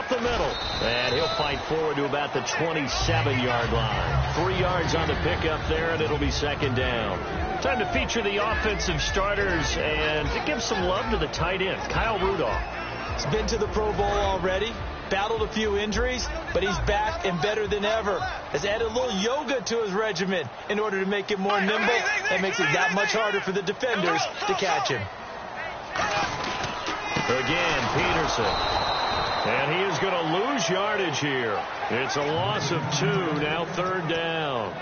up the middle. And he'll fight forward to about the 27-yard line. 3 yards on the pickup there, and it'll be second down. Time to feature the offensive starters and to give some love to the tight end, Kyle Rudolph. He's been to the Pro Bowl already, battled a few injuries, but he's back and better than ever. Has added a little yoga to his regimen in order to make him more nimble. That makes it that much harder for the defenders to catch him. Again, Peterson. And he is going to lose yardage here. It's a loss of 2, now third down.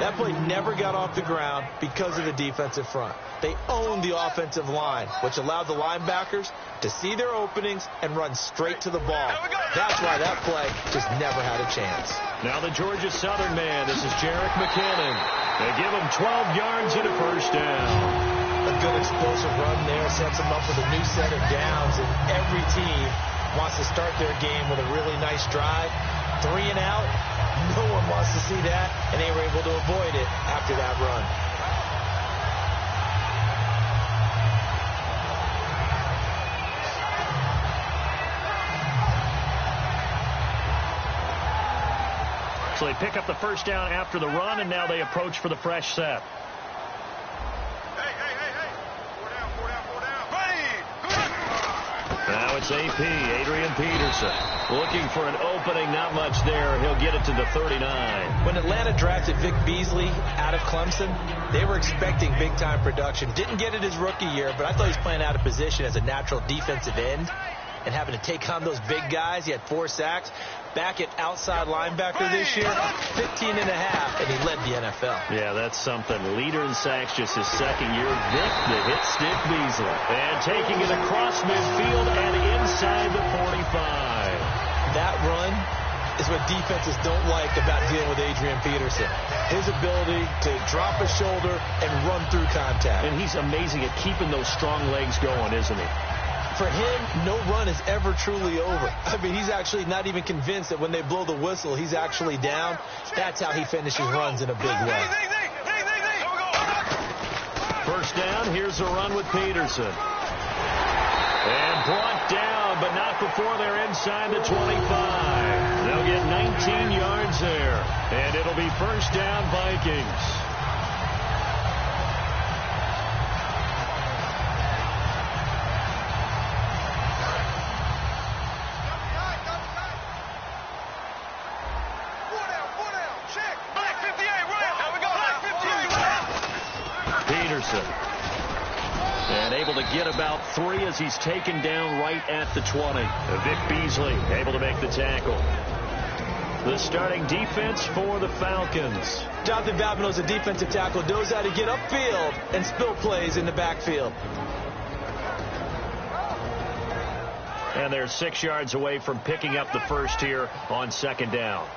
That play never got off the ground because of the defensive front. They owned the offensive line, which allowed the linebackers to see their openings and run straight to the ball. That's why that play just never had a chance. Now the Georgia Southern man. This is Jerick McKinnon. They give him 12 yards and a first down. A good explosive run there sets them up with a new set of downs, and every team wants to start their game with a really nice drive. 3 and out. No one wants to see that, and they were able to avoid it after that run. So they pick up the first down after the run, and now they approach for the fresh set. Now it's AP, Adrian Peterson. Looking for an opening, not much there. He'll get it to the 39. When Atlanta drafted Vic Beasley out of Clemson, they were expecting big-time production. Didn't get it his rookie year, but I thought he was playing out of position as a natural defensive end and having to take on those big guys. He had 4 sacks. Back at outside linebacker this year, 15 and a half, and he led the NFL. Yeah, that's something. Leader in sacks just his second year. Vic, the hit stick Beasley. And taking it across midfield and inside the 45. That run is what defenses don't like about dealing with Adrian Peterson. His ability to drop a shoulder and run through contact. And he's amazing at keeping those strong legs going, isn't he? For him, no run is ever truly over. I mean, he's actually not even convinced that when they blow the whistle, he's actually down. That's how he finishes runs in a big way. First down, here's a run with Peterson. And brought down, but not before they're inside the 25. They'll get 19 yards there. And it'll be first down, Vikings. And able to get about 3 as he's taken down right at the 20. Vic Beasley able to make the tackle. The starting defense for the Falcons. Jonathan Babineaux's a defensive tackle, knows how to get upfield and spill plays in the backfield. And they're 6 yards away from picking up the first here on second down.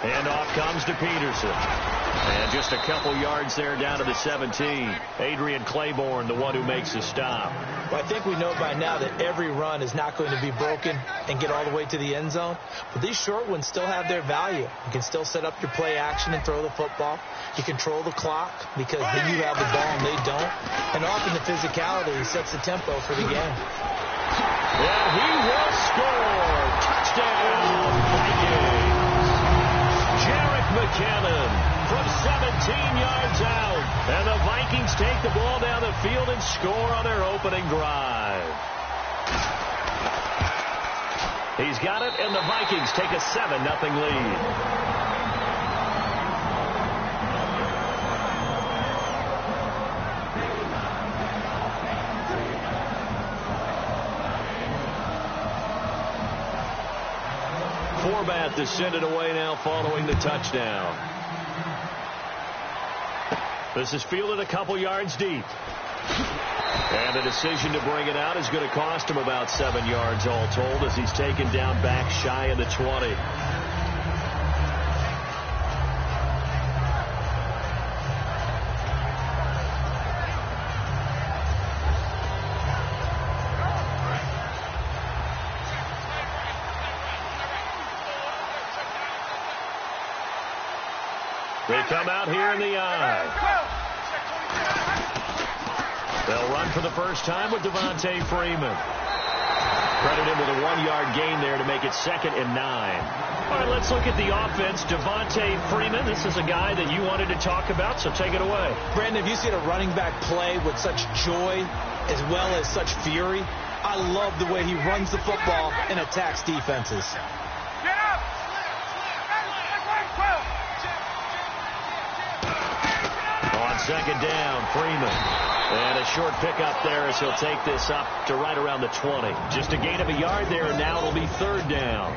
And off comes to Peterson. And just a couple yards there down to the 17. Adrian Claiborne, the one who makes the stop. Well, I think we know by now that every run is not going to be broken and get all the way to the end zone. But these short ones still have their value. You can still set up your play action and throw the football. You control the clock because then you have the ball and they don't. And often the physicality sets the tempo for the game. And he will score. Touchdown, Vikings. Jerick McKinnon from 17 yards out. And the Vikings take the ball down the field and score on their opening drive. He's got it, and the Vikings take a 7-0 lead. Forbat to send it away now following the touchdown. This is fielded a couple yards deep. And the decision to bring it out is going to cost him about 7 yards all told as he's taken down back shy of the 20. They come out here in the eye. They'll run for the first time with Devontae Freeman. Credit him with a 1-yard gain there to make it 2nd and 9. All right, let's look at the offense. Devontae Freeman, this is a guy that you wanted to talk about, so take it away. Brandon, have you seen a running back play with such joy as well as such fury? I love the way he runs the football and attacks defenses. On 2nd down, Freeman. And a short pickup there as he'll take this up to right around the 20. Just a gain of a yard there, and now it'll be 3rd down.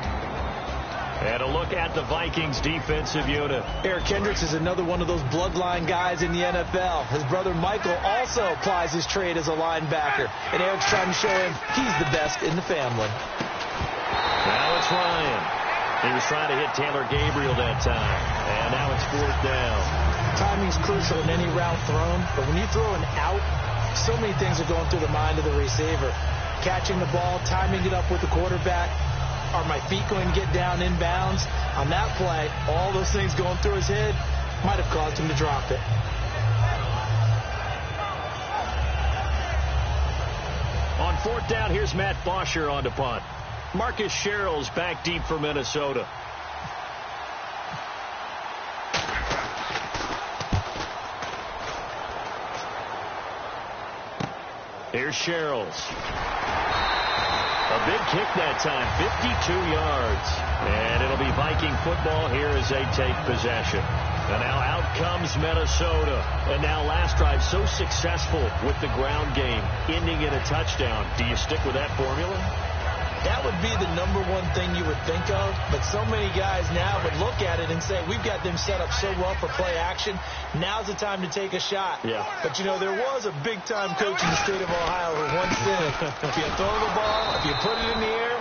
And a look at the Vikings defensive unit. Eric Kendricks is another one of those bloodline guys in the NFL. His brother Michael also applies his trade as a linebacker. And Eric's trying to show him he's the best in the family. Now it's Ryan. He was trying to hit Taylor Gabriel that time. And now it's 4th down. Timing's crucial in any route thrown, but when you throw an out, so many things are going through the mind of the receiver. Catching the ball, timing it up with the quarterback. Are my feet going to get down inbounds? On that play, all those things going through his head might have caused him to drop it. On 4th down, here's Matt Bosher on the punt. Marcus Sherrill's back deep for Minnesota. Here's Sherrills. A big kick that time, 52 yards. And it'll be Viking football here as they take possession. And now out comes Minnesota. And now last drive so successful with the ground game, ending in a touchdown. Do you stick with that formula? That would be the number one thing you would think of, but so many guys now would look at it and say, we've got them set up so well for play action. Now's the time to take a shot. Yeah. But, you know, there was a big-time coach in the state of Ohio who once said, if you throw the ball, if you put it in the air,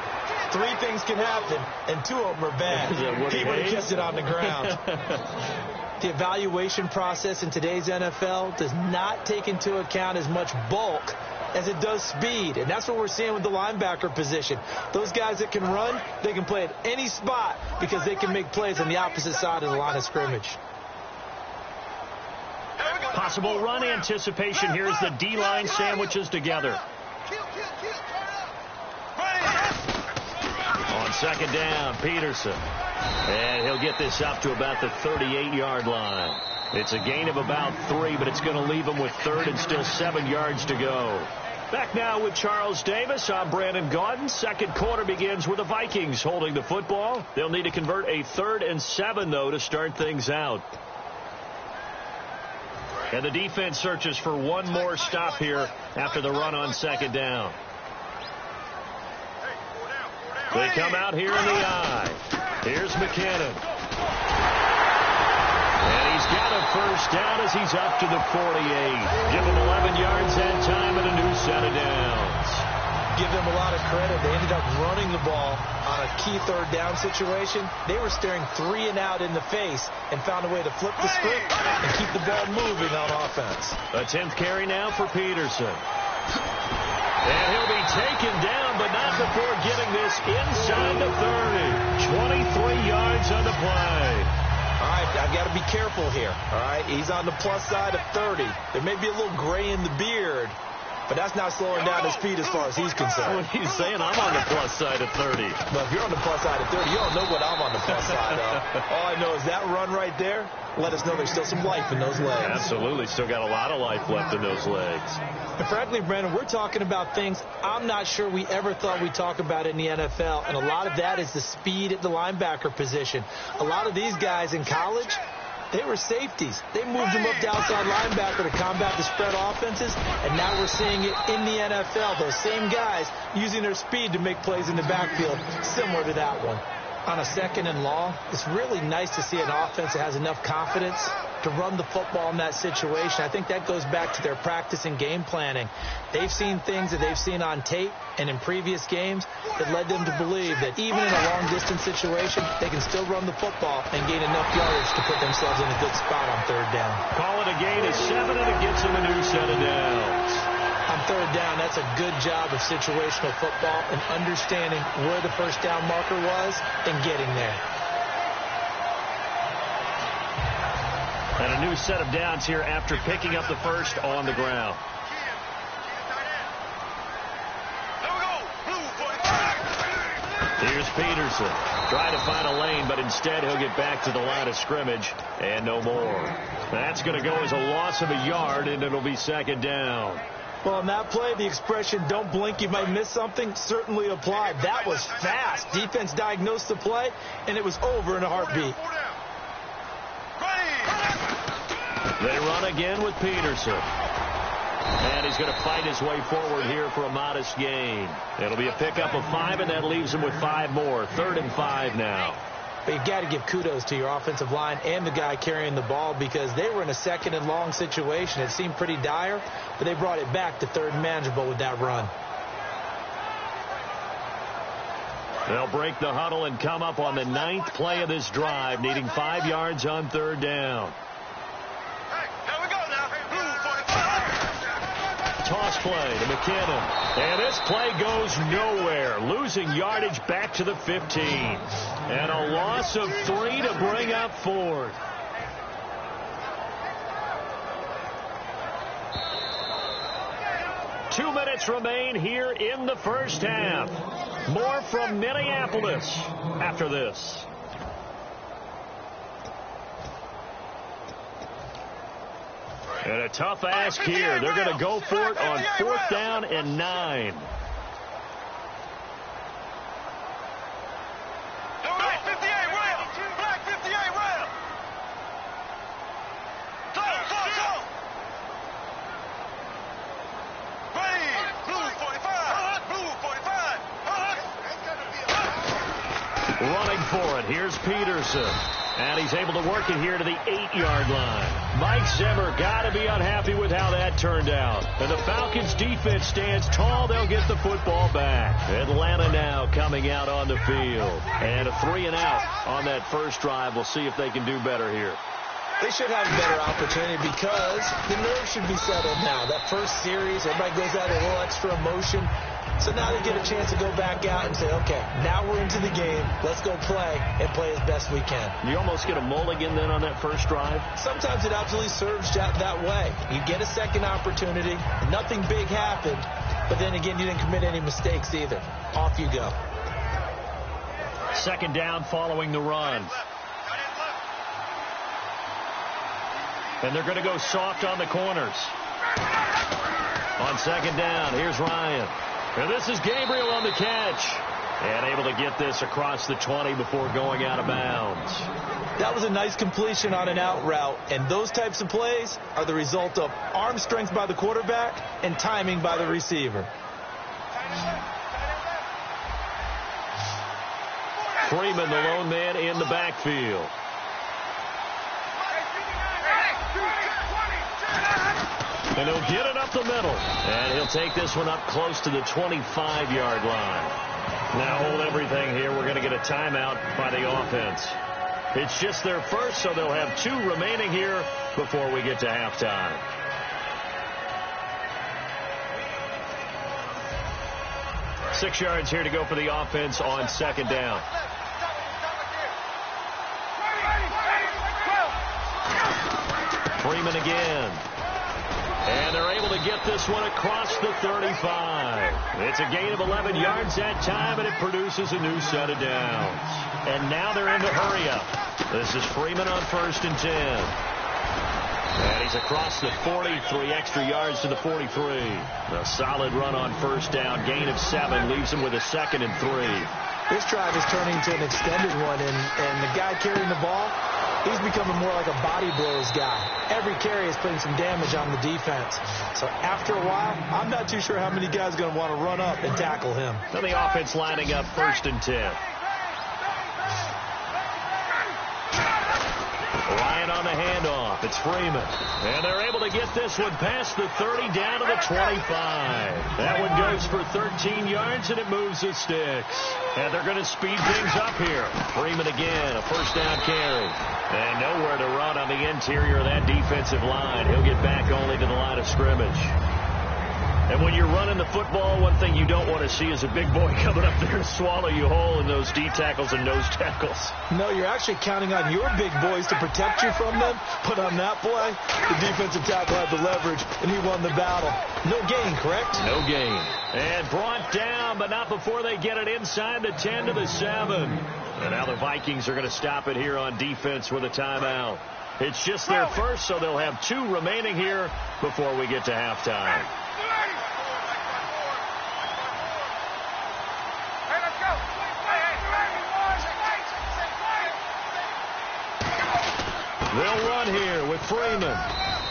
3 things can happen, and 2 of them are bad. He would have kept it on the ground. The evaluation process in today's NFL does not take into account as much bulk as it does speed, and that's what we're seeing with the linebacker position. Those guys that can run, they can play at any spot because they can make plays on the opposite side of the line of scrimmage. Possible run anticipation. Here's the D-line sandwiches together. On 2nd down, Peterson. And he'll get this up to about the 38-yard line. It's a gain of about 3, but it's going to leave him with 3rd and still 7 yards to go. Back now with Charles Davis. I'm Brandon Gaudin. 2nd quarter begins with the Vikings holding the football. They'll need to convert a 3rd and 7, though, to start things out. And the defense searches for one more stop here after the run on 2nd down. They come out here in the eye. Here's McKinnon. And he's got a first down as he's up to the 48. Give him 11 yards that time and a new set of downs. Give them a lot of credit. They ended up running the ball on a key 3rd down situation. They were staring 3 and out in the face and found a way to flip the script and keep the ball moving on offense. A 10th carry now for Peterson. And he'll be taken down, but not before getting this inside the 30. 23 yards on the play. All right, I've got to be careful here. All right, he's on the plus side of 30. There may be a little gray in the beard, but that's not slowing down his speed as far as he's concerned. What he's saying, I'm on the plus side of 30. But if you're on the plus side of 30, you don't know what I'm on the plus side of. All I know is that run right there let us know there's still some life in those legs. Absolutely, still got a lot of life left in those legs. And frankly, Brandon, we're talking about things I'm not sure we ever thought we'd talk about in the NFL, and a lot of that is the speed at the linebacker position. A lot of these guys in college, they were safeties. They moved them up to outside linebacker to combat the spread offenses, and now we're seeing it in the NFL. Those same guys using their speed to make plays in the backfield, similar to that one. On a 2nd and long, it's really nice to see an offense that has enough confidence to run the football in that situation. I think that goes back to their practice and game planning. They've seen things that they've seen on tape and in previous games that led them to believe that even in a long-distance situation, they can still run the football and gain enough yardage to put themselves in a good spot on 3rd down. Call it a gain of 7, and it gets them a new set of downs. On 3rd down, that's a good job of situational football and understanding where the first down marker was and getting there. And a new set of downs here after picking up the first on the ground. Here's Peterson. Trying to find a lane, but instead he'll get back to the line of scrimmage and no more. That's going to go as a loss of a yard, and it'll be second down. Well, on that play, the expression, don't blink, you might miss something, certainly applied. That was fast. Defense diagnosed the play, and it was over in a heartbeat. They run again with Peterson. And he's going to fight his way forward here for a modest gain. It'll be a pickup of 5, and that leaves him with 5 more. 3rd and 5 now. But you've got to give kudos to your offensive line and the guy carrying the ball because they were in a 2nd and long situation. It seemed pretty dire, but they brought it back to 3rd and manageable with that run. They'll break the huddle and come up on the 9th play of this drive, needing 5 yards on 3rd down. Toss play to McKinnon. And this play goes nowhere. Losing yardage back to the 15. And a loss of 3 to bring up 4th. Two minutes remain here in the first half. More from Minneapolis after this. And a tough ask here. They're going to go for it on 4th down and 9. Black 58 round. Black 58 round. Go. Ready. Blue 45. Blue 45. Running for it. Here's Peterson. And he's able to work it here to the 8-yard line. Mike Zimmer got to be unhappy with how that turned out. And the Falcons defense stands tall. They'll get the football back. Atlanta now coming out on the field. And a 3 and out on that first drive. We'll see if they can do better here. They should have a better opportunity because the nerves should be settled now. That first series, everybody goes out a little extra emotion. So now they get a chance to go back out and say, okay, now we're into the game. Let's go play and play as best we can. You almost get a mulligan then on that first drive? Sometimes it absolutely serves that way. You get a second opportunity. Nothing big happened. But then again, you didn't commit any mistakes either. Off you go. Second down following the run. And they're going to go soft on the corners. On second down, here's Ryan. And this is Gabriel on the catch. And able to get this across the 20 before going out of bounds. That was a nice completion on an out route. And those types of plays are the result of arm strength by the quarterback and timing by the receiver. Freeman, the lone man in the backfield. And he'll get it up the middle. And he'll take this one up close to the 25-yard line. Now hold everything here. We're going to get a timeout by the offense. It's just their first, so they'll have 2 remaining here before we get to halftime. Six yards here to go for the offense on second down. Freeman again. And they're able to get this one across the 35. It's a gain of 11 yards that time, and it produces a new set of downs. And now they're in the hurry-up. This is Freeman on 1st and 10. And he's across the 40, 3 extra yards to the 43. A solid run on 1st down, gain of 7, leaves him with a 2nd and 3. This drive is turning into an extended one, and the guy carrying the ball, he's becoming more like a body blows guy. Every carry is putting some damage on the defense. So after a while, I'm not too sure how many guys are going to want to run up and tackle him. Then the offense lining up 1st and 10. Ryan on the handoff. It's Freeman. And they're able to get this one past the 30 down to the 25. That one goes for 13 yards, and it moves the sticks. And they're going to speed things up here. Freeman again, a 1st down carry. And nowhere to run on the interior of that defensive line. He'll get back only to the line of scrimmage. And when you're running the football, one thing you don't want to see is a big boy coming up there and swallow you whole in those D tackles and nose tackles. No, you're actually counting on your big boys to protect you from them. But on that play, the defensive tackle had the leverage, and he won the battle. No gain, correct? No gain. And brought down, but not before they get it inside the 10 to the 7. And now the Vikings are going to stop it here on defense with a timeout. It's just their first, so they'll have 2 remaining here before we get to halftime. They'll run here with Freeman.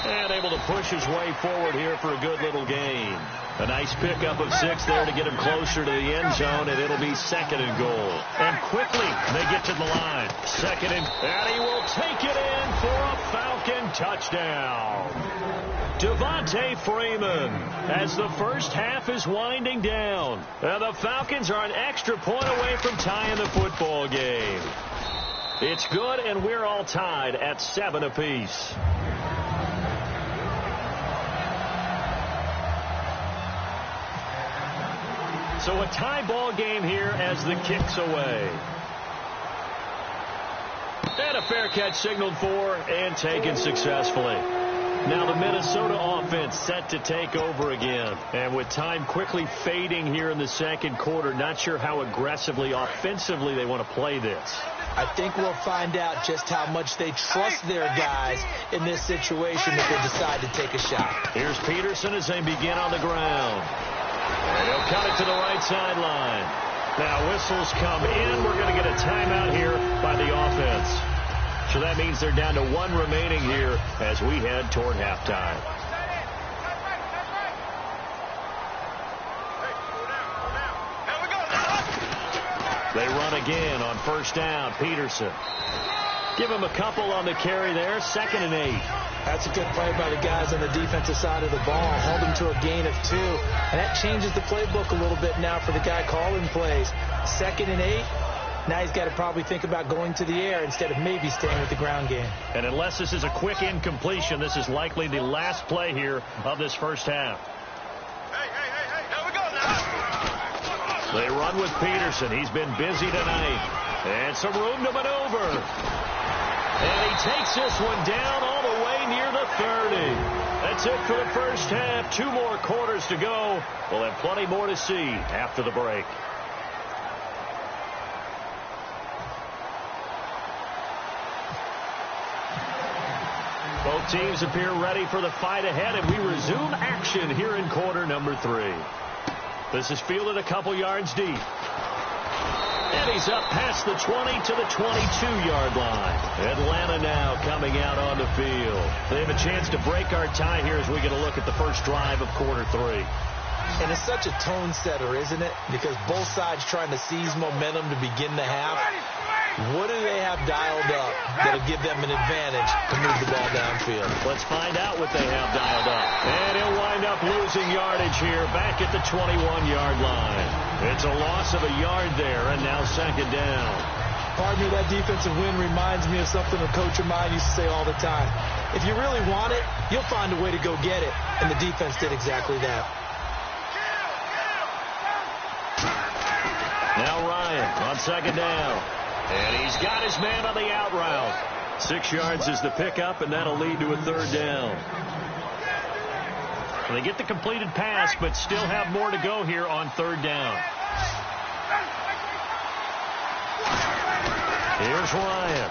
And able to push his way forward here for a good little gain. A nice pickup of 6 there to get him closer to the end zone, and it'll be 2nd and goal. And quickly they get to the line. 2nd and he will take it in for a Falcon touchdown. Devontae Freeman as the first half is winding down. And the Falcons are an extra point away from tying the football game. It's good, and we're all tied at 7 apiece. So a tie ball game here as the kick's away. And a fair catch signaled for and taken successfully. Now the Minnesota offense set to take over again. And with time quickly fading here in the second quarter, not sure how aggressively, offensively they want to play this. I think we'll find out just how much they trust their guys in this situation if they decide to take a shot. Here's Peterson as they begin on the ground. And he'll cut it to the right sideline. Now whistles come in. We're going to get a timeout here by the offense. So that means they're down to 1 remaining here as we head toward halftime. They run again on first down. Peterson. Give him a couple on the carry there. 2nd and 8. That's a good play by the guys on the defensive side of the ball. Held him to a gain of 2. And that changes the playbook a little bit now for the guy calling plays. 2nd and 8. Now he's got to probably think about going to the air instead of maybe staying with the ground game. And unless this is a quick incompletion, this is likely the last play here of this first half. Hey, here we go now. They run with Peterson. He's been busy tonight. And some room to maneuver. And he takes this one down all the way near the 30. That's it for the first half. 2 more quarters to go. We'll have plenty more to see after the break. Both teams appear ready for the fight ahead, and we resume action here in quarter number 3. This is fielded a couple yards deep. And he's up past the 20 to the 22-yard line. Atlanta now coming out on the field. They have a chance to break our tie here as we get a look at the first drive of quarter 3. And it's such a tone setter, isn't it? Because both sides trying to seize momentum to begin the half. What do they have dialed up that'll give them an advantage to move the ball downfield? Let's find out what they have dialed up. And he'll wind up losing yardage here back at the 21-yard line. It's a loss of a yard there, and now 2nd down. Pardon me, that defensive win reminds me of something a coach of mine used to say all the time. If you really want it, you'll find a way to go get it. And the defense did exactly that. Now Ryan on 2nd down. And he's got his man on the out route. 6 yards is the pickup, and that'll lead to a 3rd down. They get the completed pass, but still have more to go here on 3rd down. Here's Ryan.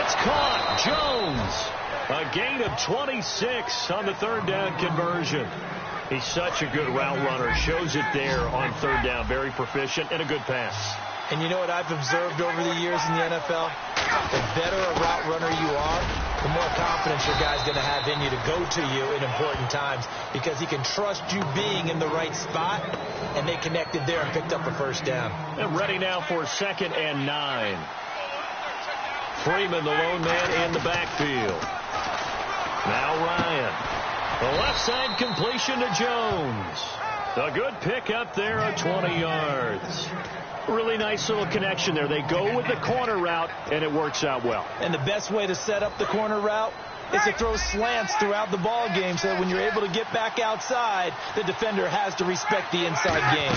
It's caught. Jones. A gain of 26 on the 3rd down conversion. He's such a good route runner. Shows it there on 3rd down. Very proficient and a good pass. And you know what I've observed over the years in the NFL? The better a route runner you are, the more confidence your guy's going to have in you to go to you in important times because he can trust you being in the right spot, and they connected there and picked up a 1st down. And ready now for 2nd and 9. Freeman, the lone man in the backfield. Now Ryan. The left side completion to Jones. A good pickup there of 20 yards. Really nice little connection there. They go with the corner route, and it works out well. And the best way to set up the corner route is to throw slants throughout the ball game so that when you're able to get back outside, the defender has to respect the inside game.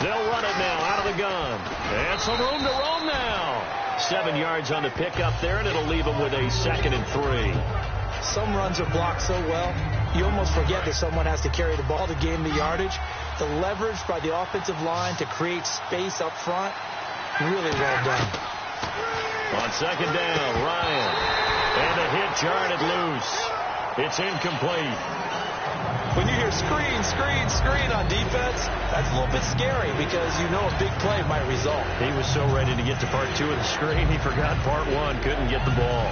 They'll run it now out of the gun. And some room to roam now. 7 yards on the pickup there, and it'll leave them with a 2nd and 3. Some runs are blocked so well, you almost forget that someone has to carry the ball to gain the yardage. The leverage by the offensive line to create space up front, really well done. On 2nd down, Ryan. And a hit jarred loose. It's incomplete. When you hear screen, screen, screen on defense, that's a little bit scary because you know a big play might result. He was so ready to get to part 2 of the screen, he forgot part 1, couldn't get the ball.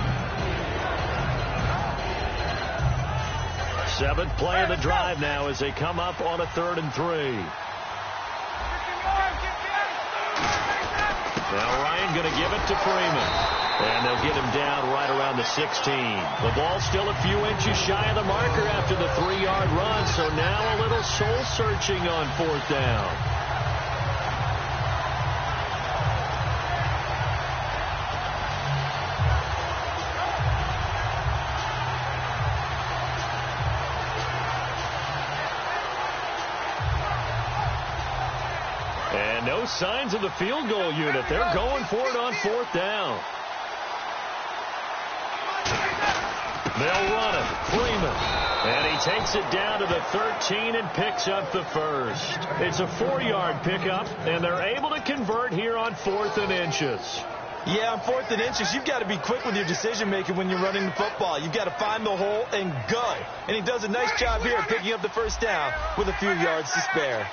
7th play of the drive now as they come up on a 3rd and 3. Now Ryan going to give it to Freeman. And they'll get him down right around the 16. The ball's still a few inches shy of the marker after the 3-yard run. So now a little soul searching on 4th down. And no signs of the field goal unit. They're going for it on 4th down. They'll run it. Freeman. And he takes it down to the 13 and picks up the 1st. It's a 4-yard pickup, and they're able to convert here on 4th and inches. Yeah, on 4th and inches, you've got to be quick with your decision-making when you're running the football. You've got to find the hole and go. And he does a nice job here picking up the 1st down with a few yards to spare.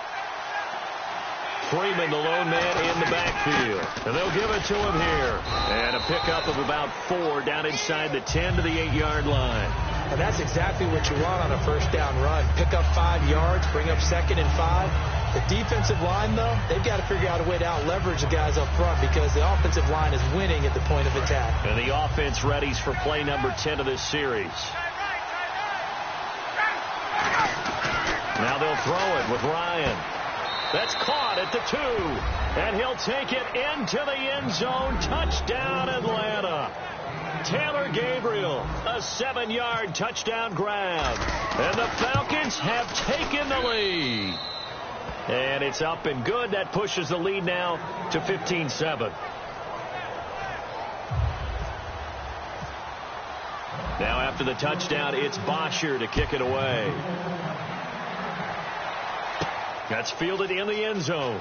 Freeman, the lone man in the backfield. And they'll give it to him here. And a pickup of about 4 down inside the 10 to the 8-yard line. And that's exactly what you want on a 1st down run. Pick up 5 yards, bring up 2nd and 5. The defensive line, though, they've got to figure out a way to out-leverage the guys up front because the offensive line is winning at the point of attack. And the offense readies for play number 10 of this series. Now they'll throw it with Ryan. That's caught at the 2. And he'll take it into the end zone. Touchdown, Atlanta. Taylor Gabriel, a 7-yard touchdown grab. And the Falcons have taken the lead. And it's up and good. That pushes the lead now to 15-7. Now after the touchdown, it's Bosher to kick it away. That's fielded in the end zone.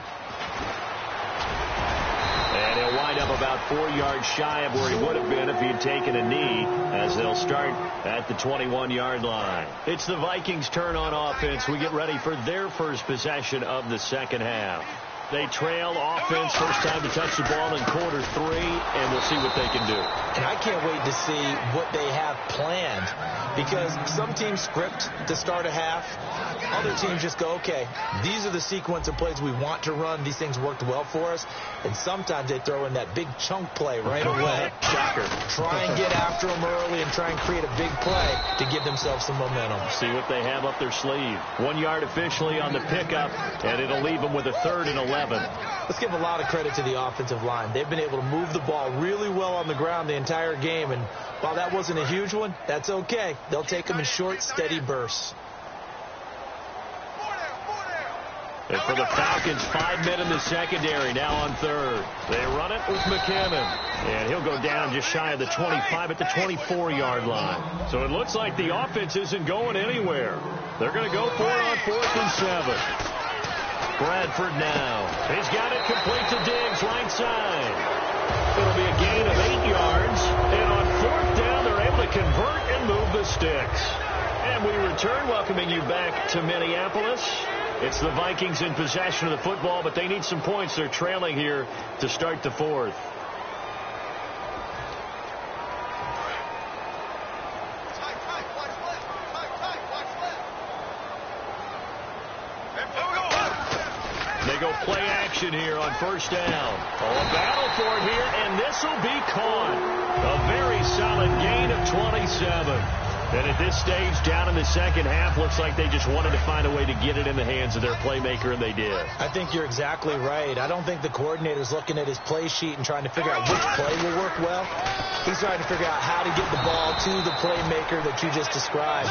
And he'll wind up about 4 yards shy of where he would have been if he had taken a knee, as they'll start at the 21-yard line. It's the Vikings' turn on offense. We get ready for their first possession of the 2nd half. They trail offense, first time to touch the ball in quarter 3, and we'll see what they can do. And I can't wait to see what they have planned, because some teams script to start a half. Other teams just go, okay, these are the sequence of plays we want to run. These things worked well for us. And sometimes they throw in that big chunk play right away. Shocker. Try and get after them early and try and create a big play to give themselves some momentum. See what they have up their sleeve. 1 yard officially on the pickup, and it'll leave them with a 3rd and 11. Let's give a lot of credit to the offensive line. They've been able to move the ball really well on the ground the entire game, and while that wasn't a huge one, that's okay. They'll take them in short, steady bursts. And for the Falcons, 5 men in the secondary now on 3rd. They run it with McKinnon. And he'll go down just shy of the 25 at the 24-yard line. So it looks like the offense isn't going anywhere. They're going to go for it on 4th and 7. Bradford now. He's got it complete to Diggs, right side. It'll be a gain of 8 yards. And on 4th down, they're able to convert and move the sticks. And we return, welcoming you back to Minneapolis. It's the Vikings in possession of the football, but they need some points. They're trailing here to start the 4th. They go play action here on 1st down. Oh, a battle for it here, and this will be caught. A very solid gain of 27. And at this stage, down in the second half, looks like they just wanted to find a way to get it in the hands of their playmaker, and they did. I think you're exactly right. I don't think the coordinator's looking at his play sheet and trying to figure out which play will work well. He's trying to figure out how to get the ball to the playmaker that you just described.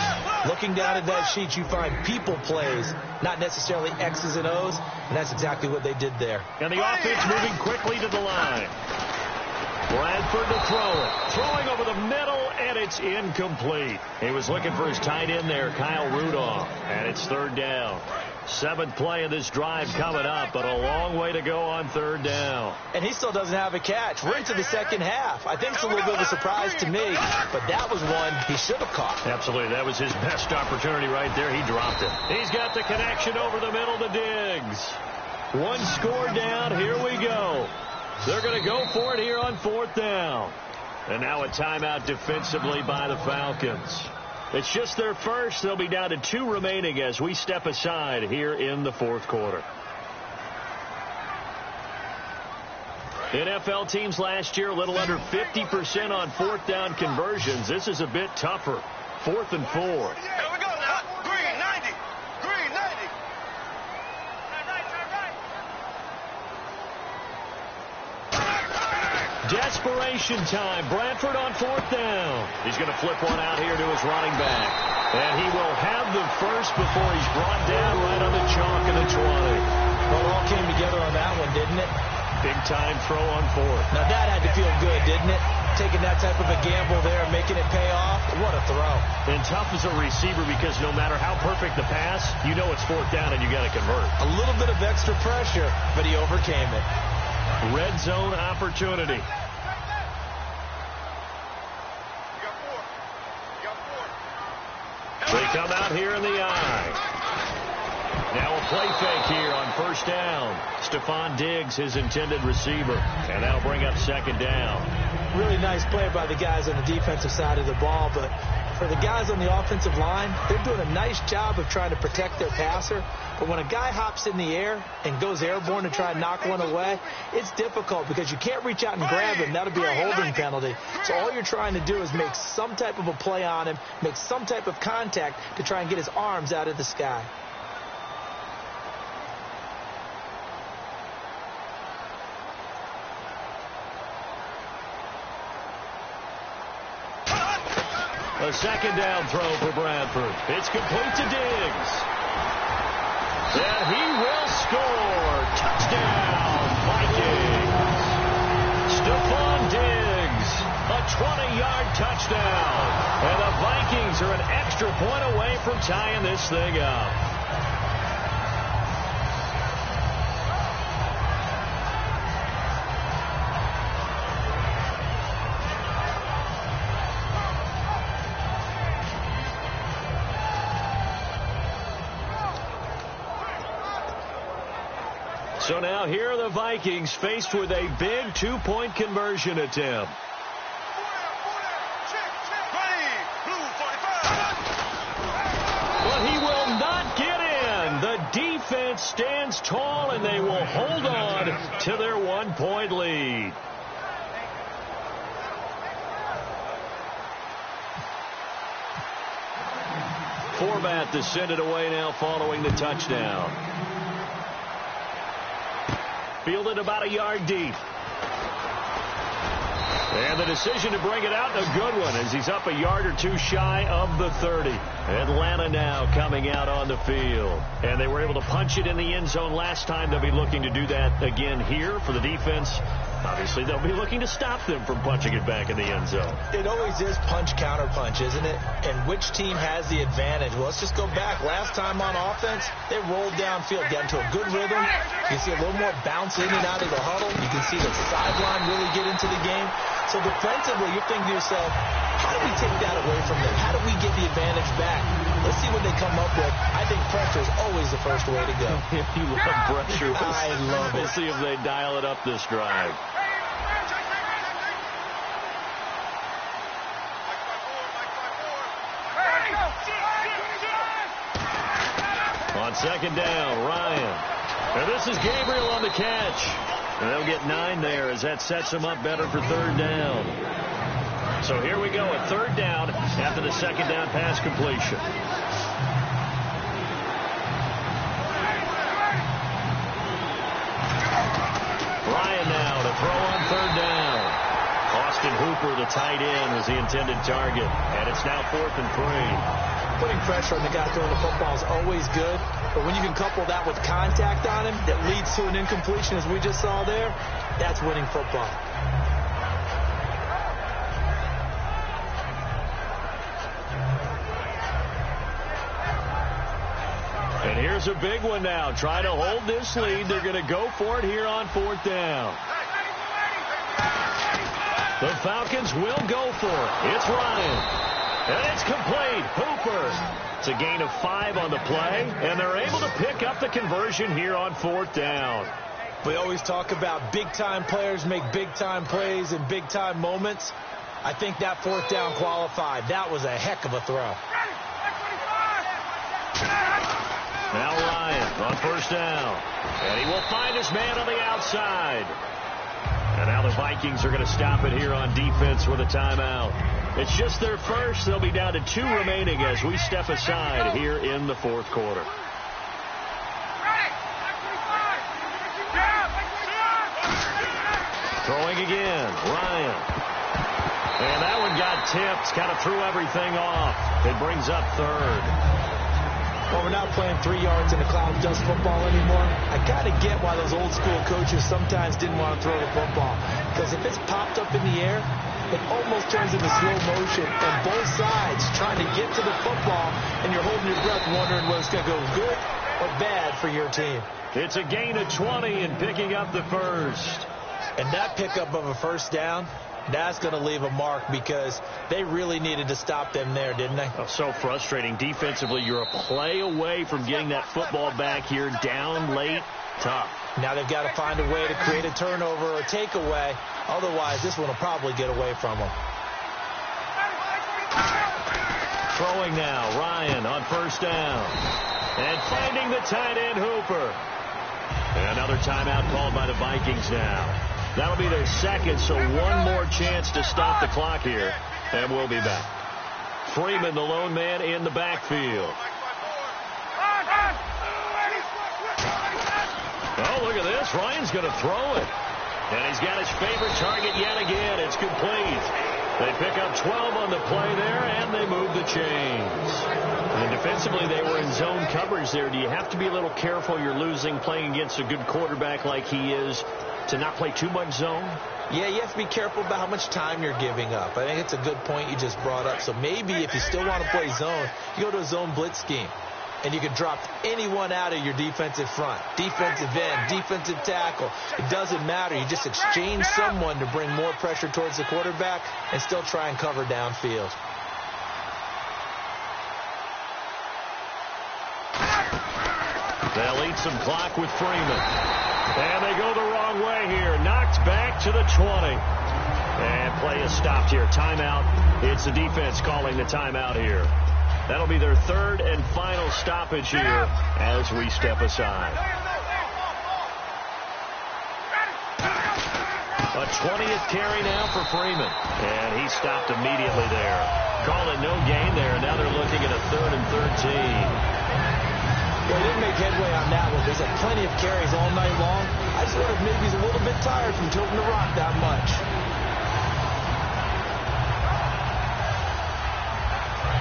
Looking down at that sheet, you find people plays, not necessarily X's and O's, and that's exactly what they did there. And the offense moving quickly to the line. Bradford to throw it. Throwing over the middle, and it's incomplete. He was looking for his tight end there, Kyle Rudolph, and it's third down. 7th play of this drive coming up, but a long way to go on third down. And he still doesn't have a catch. We're into the second half. I think it's a little bit of a surprise to me, but that was one he should have caught. Absolutely. That was his best opportunity right there. He dropped it. He's got the connection over the middle to Diggs. One score down. Here we go. They're going to go for it here on 4th down. And now a timeout defensively by the Falcons. It's just their first. They'll be down to 2 remaining as we step aside here in the 4th quarter. NFL teams last year a little under 50% on 4th down conversions. This is a bit tougher. 4th and 4. Here we go now. Green 90. Green 90. Desperation time. Bradford on 4th down. He's going to flip one out here to his running back. And he will have the first before he's brought down right on the chalk of the 20. Well, it all came together on that one, didn't it? Big time throw on 4th. Now that had to feel good, didn't it? Taking that type of a gamble there and making it pay off. What a throw. And tough as a receiver because no matter how perfect the pass, you know it's 4th down and you got to convert. A little bit of extra pressure, but he overcame it. Red zone opportunity. They come out here in the eye. Now a play fake here on 1st down. Stephon Diggs, his intended receiver. And that'll bring up 2nd down. Really nice play by the guys on the defensive side of the ball, but for the guys on the offensive line, they're doing a nice job of trying to protect their passer. But when a guy hops in the air and goes airborne to try and knock one away, it's difficult because you can't reach out and grab him. That'll be a holding penalty. So all you're trying to do is make some type of a play on him, make some type of contact to try and get his arms out of the sky. A 2nd down throw for Bradford. It's complete to Diggs. And he will score. Touchdown, Vikings. Stephon Diggs, a 20-yard touchdown. And the Vikings are an extra point away from tying this thing up. So now here are the Vikings faced with a big 2-point conversion attempt. But he will not get in. The defense stands tall, and they will hold on to their 1-point lead. Format to send it away now following the touchdown. Fielded about a yard deep. And the decision to bring it out, a good one, as he's up a yard or two shy of the 30. Atlanta now coming out on the field. And they were able to punch it in the end zone last time. They'll be looking to do that again here for the defense. Obviously, they'll be looking to stop them from punching it back in the end zone. It always is punch-counter-punch, isn't it? And which team has the advantage? Well, let's just go back. Last time on offense, they rolled downfield, got into a good rhythm. You can see a little more bounce in and out of the huddle. You can see the sideline really get into the game. So defensively, you're thinking to yourself, how do we take that away from them? How do we get the advantage back? Let's see what they come up with. I think pressure is always the first way to go. If you love pressure, I love it. We'll see if they dial it up this drive. On 2nd down, Ryan. And this is Gabriel on the catch. And they'll get 9 there as that sets them up better for 3rd down. So here we go, a third down after the second down pass completion. Ryan now to throw on third down. Austin Hooper, the tight end, was the intended target. And it's now 4th and 3. Putting pressure on the guy throwing the football is always good. But when you can couple that with contact on him that leads to an incompletion, as we just saw there, that's winning football. And here's a big one now. Try to hold this lead. They're going to go for it here on 4th down. The Falcons will go for it. It's Ryan. And it's complete. Hooper. It's a gain of 5 on the play, and they're able to pick up the conversion here on 4th down. We always talk about big-time players make big-time plays in big-time moments. I think that 4th down qualified. That was a heck of a throw. Now Ryan on 1st down. And he will find his man on the outside. And now the Vikings are going to stop it here on defense with a timeout. It's just their first. They'll be down to 2 remaining as we step aside here in the 4th quarter. Throwing again, Ryan. And that one got tipped, kind of threw everything off. It brings up 3rd. Well, we're not playing 3 yards in the cloud dust football anymore. I got to get why those old school coaches sometimes didn't want to throw the football. Because if it's popped up in the air, it almost turns into slow motion, and both sides trying to get to the football, and you're holding your breath wondering whether it's going to go good or bad for your team. It's a gain of 20 and picking up the first. And that pickup of a 1st down, that's going to leave a mark because they really needed to stop them there, didn't they? Oh, so frustrating. Defensively, you're a play away from getting that football back here down late. Tough. Now they've got to find a way to create a turnover or takeaway. Otherwise, this one will probably get away from them. Throwing now, Ryan on 1st down. And finding the tight end, Hooper. And another timeout called by the Vikings now. That'll be their second, so one more chance to stop the clock here. And we'll be back. Freeman, the lone man, in the backfield. Oh, look at this. Ryan's going to throw it. And he's got his favorite target yet again. It's complete. They pick up 12 on the play there, and they move the chains. And defensively, they were in zone coverage there. Do you have to be a little careful? You're losing playing against a good quarterback like he is to not play too much zone? Yeah, you have to be careful about how much time you're giving up. I think it's a good point you just brought up. So maybe if you still want to play zone, you go to a zone blitz scheme. And you can drop anyone out of your defensive front. Defensive end, defensive tackle. It doesn't matter. You just exchange someone to bring more pressure towards the quarterback and still try and cover downfield. They'll eat some clock with Freeman. And they go the wrong way here. Knocked back to the 20. And play is stopped here. Timeout. It's the defense calling the timeout here. That'll be their 3rd and final stoppage here as we step aside. A 20th carry now for Freeman. And he stopped immediately there. Calling no gain there, and now they're looking at a 3rd and 13. Well, he didn't make headway on that one. There's plenty of carries all night long. I just wonder if maybe he's a little bit tired from tilting the rock that much.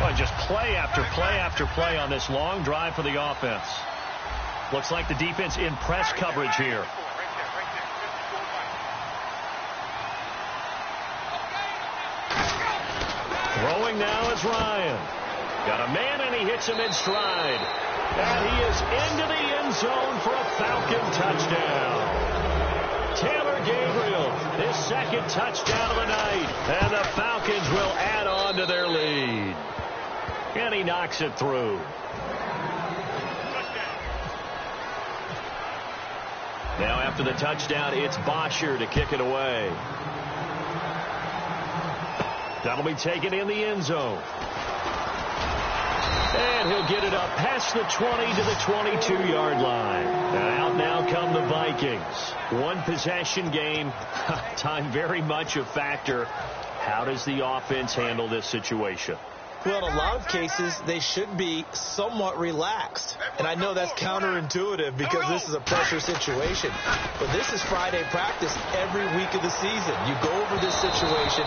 Well, just play after play after play on this long drive for the offense. Looks like the defense in press coverage here. Throwing now is Ryan. Got a man, and he hits him in stride. And he is into the end zone for a Falcon touchdown. Taylor Gabriel, his 2nd touchdown of the night. And the Falcons will add on to their lead. And he knocks it through. Now after the touchdown, it's Bosher to kick it away. That'll be taken in the end zone. And he'll get it up past the 20 to the 22-yard line. And out now come the Vikings. One possession game. Time very much a factor. How does the offense handle this situation? Well, in a lot of cases, they should be somewhat relaxed. And I know that's counterintuitive because this is a pressure situation. But this is Friday practice every week of the season. You go over this situation,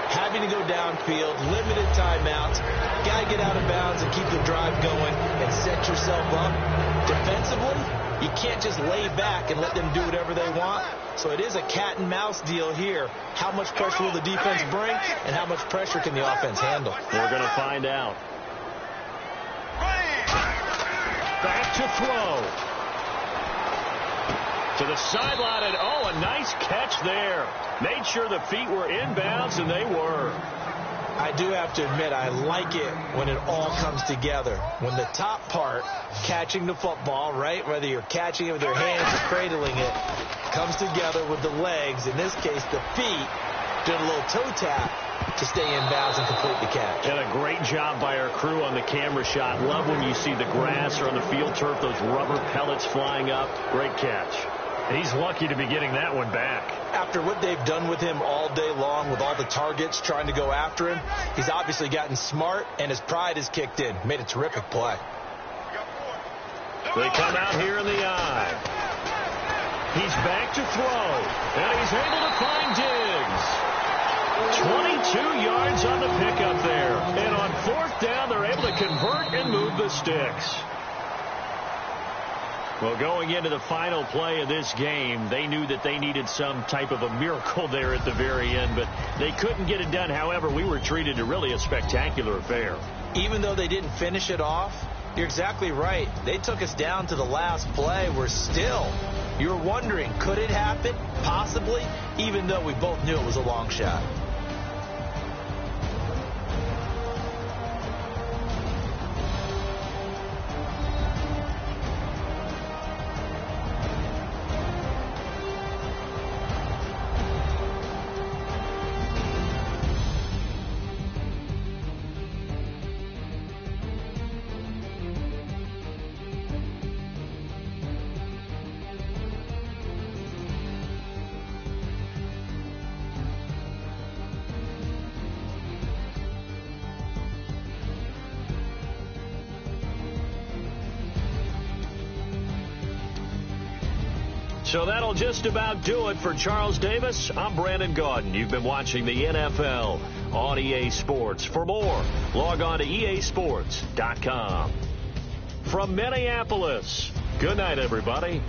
having to go downfield, limited timeouts, got to get out of bounds and keep the drive going and set yourself up. Defensively, you can't just lay back and let them do whatever they want. So it is a cat and mouse deal here. How much pressure will the defense bring, and how much pressure can the offense handle? We're going to find out. Back to throw. To the sideline, and a nice catch there. Made sure the feet were inbounds, and they were. I do have to admit, I like it when it all comes together. When the top part, catching the football, right, whether you're catching it with your hands or cradling it, comes together with the legs, in this case the feet, doing a little toe tap to stay in bounds and complete the catch. And a great job by our crew on the camera shot. Love when you see the grass or on the field turf, those rubber pellets flying up. Great catch. He's lucky to be getting that one back. After what they've done with him all day long with all the targets trying to go after him, he's obviously gotten smart and his pride has kicked in. Made a terrific play. They come out here in the eye. He's back to throw, and he's able to find Diggs. 22 yards on the pickup there. And on fourth down, they're able to convert and move the sticks. Well, going into the final play of this game, they knew that they needed some type of a miracle there at the very end, but they couldn't get it done. However, we were treated to really a spectacular affair. Even though they didn't finish it off, you're exactly right. They took us down to the last play. We're still, you were wondering, could it happen? Possibly, even though we both knew it was a long shot. So that'll just about do it for Charles Davis. I'm Brandon Gaudin. You've been watching the NFL on EA Sports. For more, log on to easports.com. From Minneapolis, good night, everybody.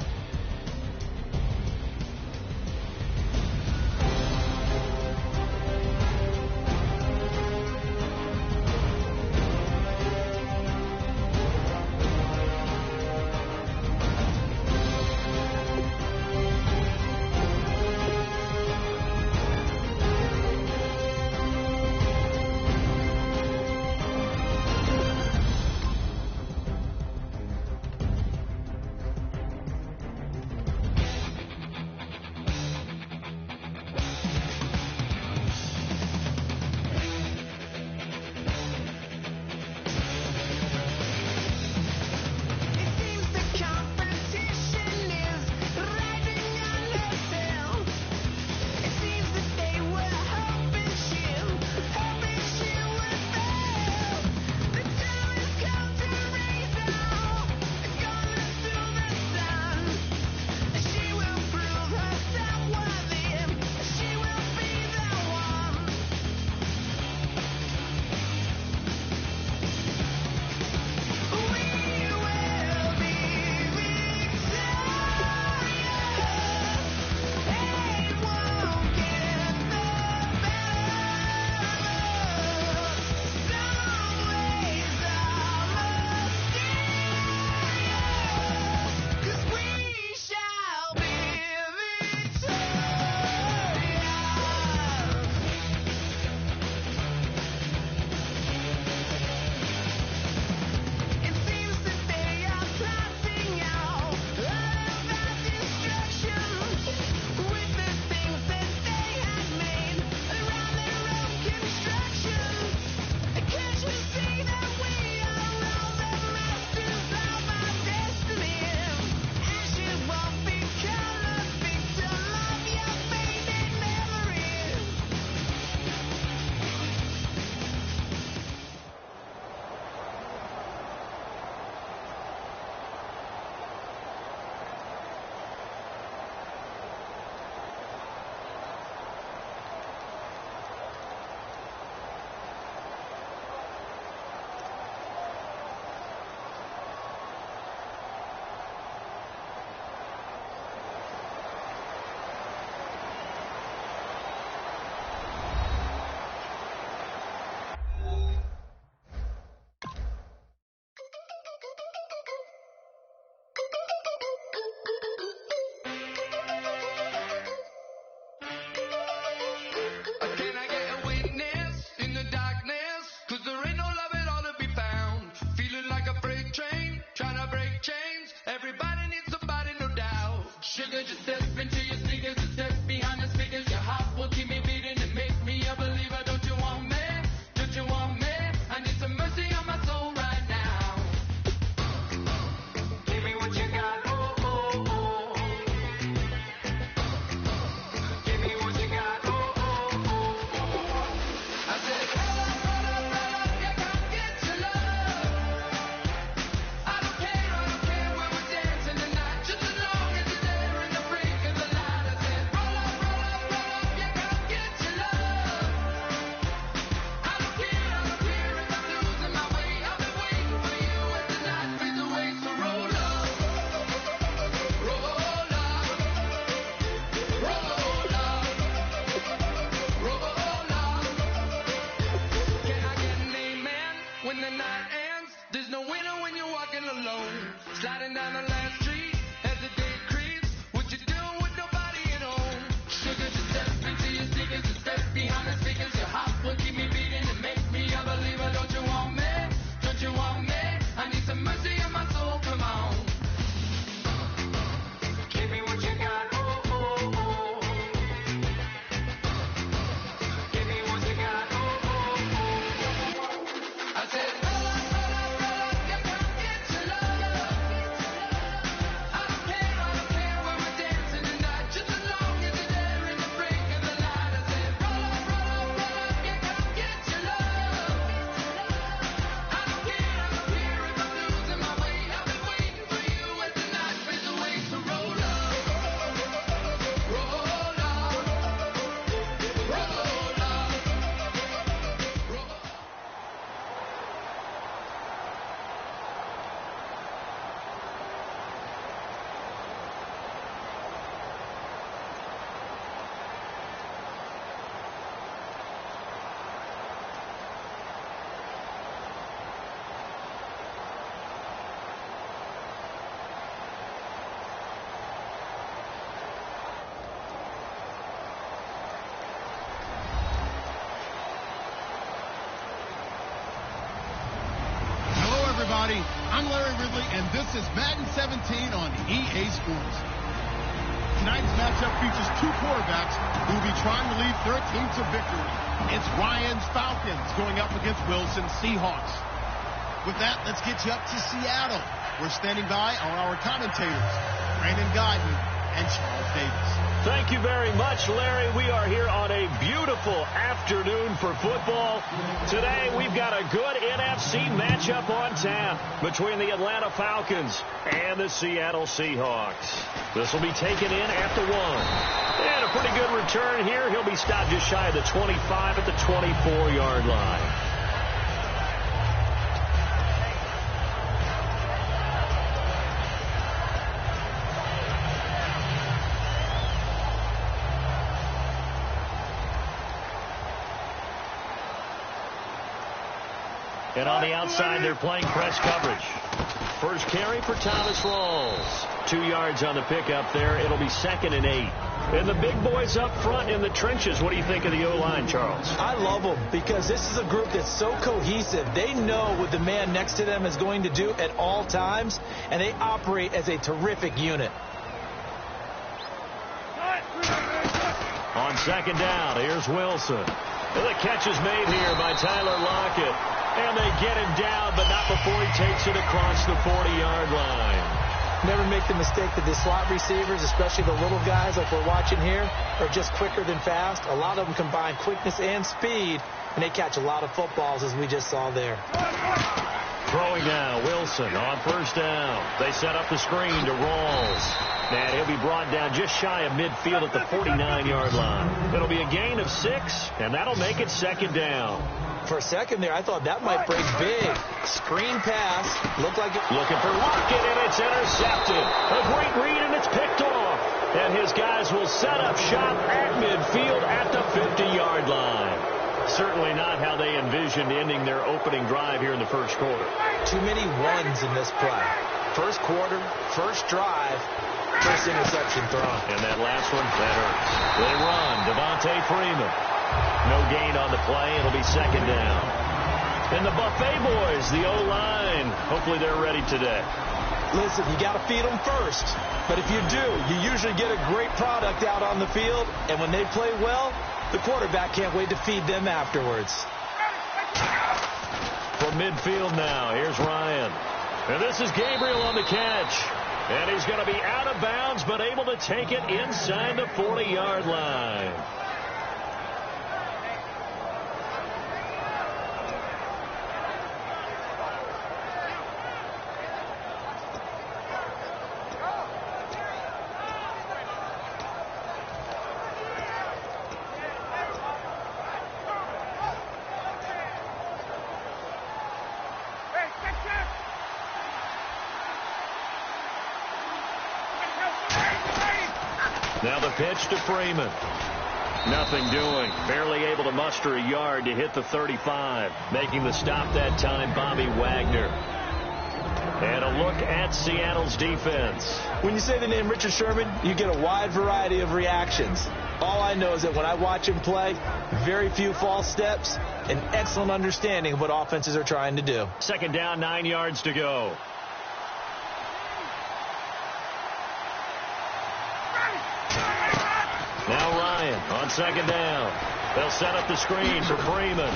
Sugar, just step into your sneakers and step behind the speakers. Your heart will keep me beating and make me a believer. Don't you want me? Don't you want me? I need some mercy on my soul right now. Give me what you got. Oh, oh, oh. Give me what you got. Oh, oh, oh. I said, roll up, yeah, come get your love. I don't care where we're dancing tonight, just as long as you're there in the break of the light. I said, roll up, yeah, come get your love. I don't care if I'm losing my way. I've been waiting for you as the night fades away. So roll up, roll up, roll up, roll up. Can I get an amen when the night ends? There's no winner when you're walking alone. Sliding down the last street as the day creeps. What you doing with nobody at home? Sugar, just step into your sneakers and step behind the speakers. Your heart will keep me beating and make me a believer. Don't you want me? Don't you want me? I need some mercy on my soul. Come on. Give me what you got. Oh, oh, oh. Give me what you got. Oh, oh, oh. I said, roll up, yeah, come get your love. I don't care where we're dancing tonight, just as long as you're there in the break of the light. I said, roll up, yeah, come get your love. I don't care if I'm losing my way. I've been waiting for you as the night fades away. So roll up, roll up, roll up, roll up. Hello, everybody. I'm Larry Ridley, and this is Madden 17 on EA Sports. Tonight's matchup features two quarterbacks who will be trying to lead their team to victory. It's Ryan's Falcons going up against Wilson's Seahawks. With that, let's get you up to Seattle. We're standing by are our commentators, Brandon Guyton and Charles Davis. Thank you very much, Larry. We are here on a beautiful afternoon for football. Today, we've got a good NFC matchup on tap between the Atlanta Falcons and the Seattle Seahawks. This will be taken in at the 1. And a pretty good return here. He'll be stopped just shy of the 25 at the 24-yard line. And on the outside, they're playing press coverage. First carry for Thomas Rawls. 2 yards on the pickup there. It'll be 2nd and 8. And the big boys up front in the trenches. What do you think of the O-line, Charles? I love them because this is a group that's so cohesive. They know what the man next to them is going to do at all times, and they operate as a terrific unit. On 2nd down, here's Wilson. And the catch is made here by Tyler Lockett. And they get him down, but not before he takes it across the 40-yard line. Never make the mistake that the slot receivers, especially the little guys like we're watching here, are just quicker than fast. A lot of them combine quickness and speed, and they catch a lot of footballs, as we just saw there. Throwing now, Wilson on 1st down. They set up the screen to Rawls. And he'll be brought down just shy of midfield at the 49-yard line. It'll be a gain of 6, and that'll make it 2nd down. For a second there, I thought that might break big. Screen pass. Looked like it. Looking for Lockett, and it's intercepted. A great read, and it's picked off. And his guys will set up shop at midfield at the 50-yard line. Certainly not how they envisioned ending their opening drive here in the first quarter. Too many ones in this play. First quarter, first drive, first interception thrown. And that last one, that hurts. They run. Devontae Freeman. No gain on the play. It'll be 2nd down. And the Buffet boys, the O-line, hopefully they're ready today. Listen, you got to feed them first. But if you do, you usually get a great product out on the field. And when they play well, the quarterback can't wait to feed them afterwards. From midfield now, here's Ryan. And this is Gabriel on the catch. And he's going to be out of bounds, but able to take it inside the 40-yard line. Now the pitch to Freeman. Nothing doing. Barely able to muster a yard to hit the 35. Making the stop that time, Bobby Wagner. And a look at Seattle's defense. When you say the name Richard Sherman, you get a wide variety of reactions. All I know is that when I watch him play, very few false steps, and excellent understanding of what offenses are trying to do. Second down, 9 yards to go. Now Ryan on second down. They'll set up the screen for Freeman.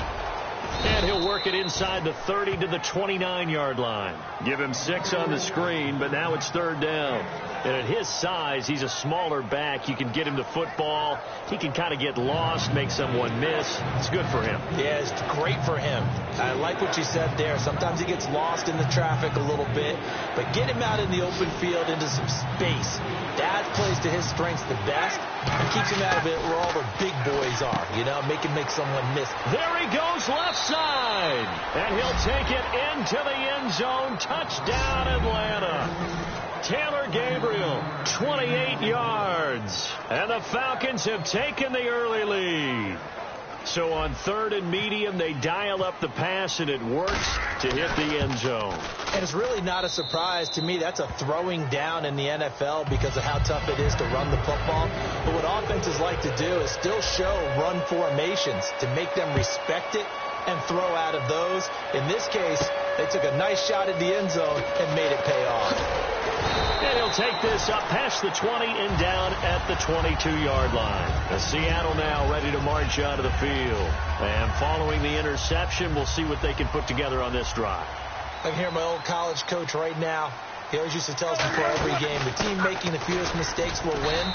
And he'll work it inside the 30 to the 29-yard line. Give him 6 on the screen, but now it's third down. And at his size, he's a smaller back. You can get him the football. He can kind of get lost, make someone miss. It's good for him. Yeah, it's great for him. I like what you said there. Sometimes he gets lost in the traffic a little bit, but get him out in the open field into some space. That plays to his strengths the best and keeps him out of it where all the big boys are, you know, make someone miss. There he goes left side, and he'll take it into the end zone. Touchdown, Atlanta. Taylor Gabriel, 28 yards. And the Falcons have taken the early lead. So on third and medium, they dial up the pass, and it works to hit the end zone. And it's really not a surprise to me. That's a throwing down in the NFL because of how tough it is to run the football. But what offenses like to do is still show run formations to make them respect it and throw out of those. In this case, they took a nice shot at the end zone and made it pay off. And he'll take this up past the 20 and down at the 22-yard line. As Seattle now ready to march out of the field. And following the interception, we'll see what they can put together on this drive. I can hear my old college coach right now. He always used to tell us before every game, the team making the fewest mistakes will win.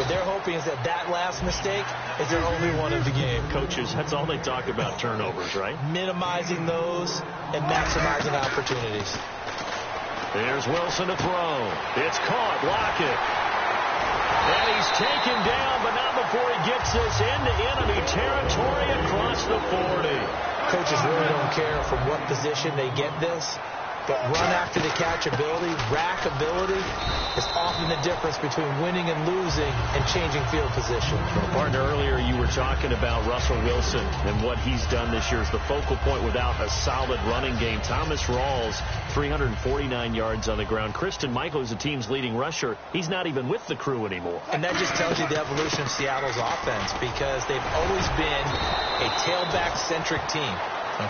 What they're hoping is that last mistake is their only one of the game. Coaches, that's all they talk about, turnovers, right? Minimizing those and maximizing opportunities. There's Wilson to throw. It's caught. Lockett. And he's taken down, but not before he gets this into enemy territory across the 40. Coaches really don't care from what position they get this, but run after the catch ability, rack ability, is often the difference between winning and losing and changing field position. Well, partner, earlier you were talking about Russell Wilson and what he's done this year as the focal point without a solid running game. Thomas Rawls, 349 yards on the ground. Christian Michael is the team's leading rusher. He's not even with the crew anymore. And that just tells you the evolution of Seattle's offense because they've always been a tailback-centric team.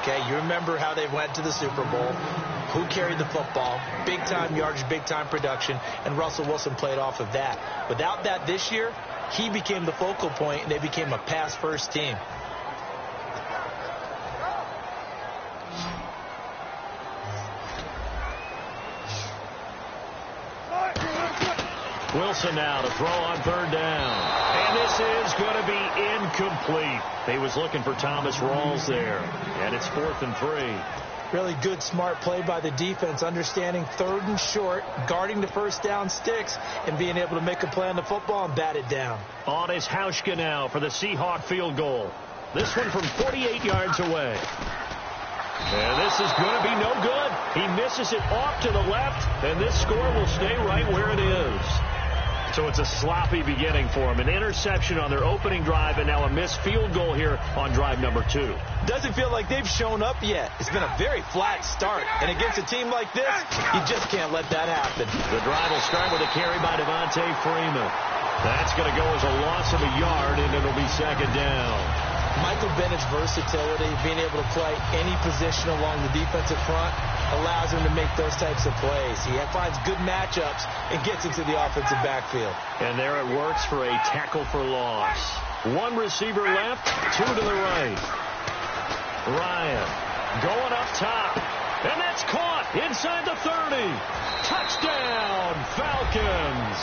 Okay, you remember how they went to the Super Bowl, who carried the football, big-time yardage, big-time production, and Russell Wilson played off of that. Without that this year, he became the focal point, and they became a pass-first team. Wilson now to throw on third down. And this is going to be incomplete. He was looking for Thomas Rawls there. And it's 4th and 3. Really good, smart play by the defense, understanding third and short, guarding the first down sticks, and being able to make a play on the football and bat it down. On is Hauschka now for the Seahawk field goal. This one from 48 yards away. And this is going to be no good. He misses it off to the left, and this score will stay right where it is. So it's a sloppy beginning for him. An interception on their opening drive, and now a missed field goal here on drive number 2. Doesn't feel like they've shown up yet. It's been a very flat start. And against a team like this, you just can't let that happen. The drive will start with a carry by Devontae Freeman. That's going to go as a loss of a yard, and it'll be second down. Michael Bennett's versatility, being able to play any position along the defensive front, allows him to make those types of plays. He finds good matchups and gets into the offensive backfield. And there it works for a tackle for loss. One receiver left, two to the right. Ryan going up top. And that's caught inside the 30. Touchdown, Falcons.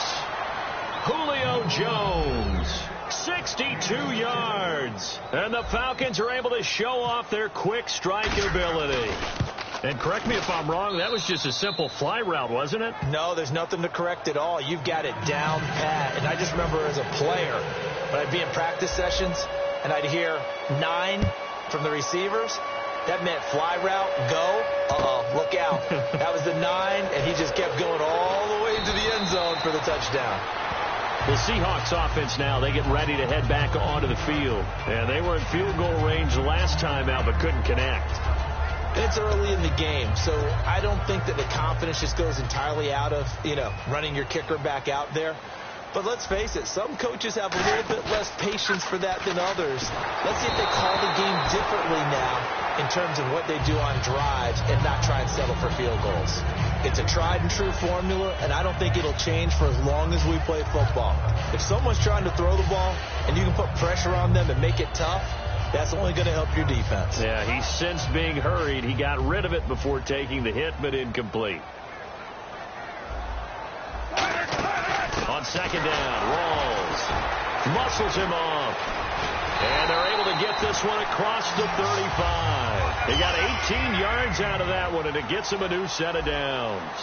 Julio Jones, 62 yards. And the Falcons are able to show off their quick strike ability. And correct me if I'm wrong, that was just a simple fly route, wasn't it? No, there's nothing to correct at all. You've got it down pat. And I just remember as a player, when I'd be in practice sessions and I'd hear 9 from the receivers, that meant fly route, go, look out. That was the 9, and he just kept going all the way into the end zone for the touchdown. The Seahawks offense now, they get ready to head back onto the field. And they were in field goal range last time out, but couldn't connect. It's early in the game, so I don't think that the confidence just goes entirely out of, running your kicker back out there. But let's face it, some coaches have a little bit less patience for that than others. Let's see if they call the game differently now in terms of what they do on drives and not try and settle for field goals. It's a tried and true formula, and I don't think it'll change for as long as we play football. If someone's trying to throw the ball and you can put pressure on them and make it tough, that's only going to help your defense. Yeah, he sensed being hurried. He got rid of it before taking the hit, but incomplete. On second down, Rawls muscles him off. And they're able to get this one across the 35. They got 18 yards out of that one, and it gets them a new set of downs.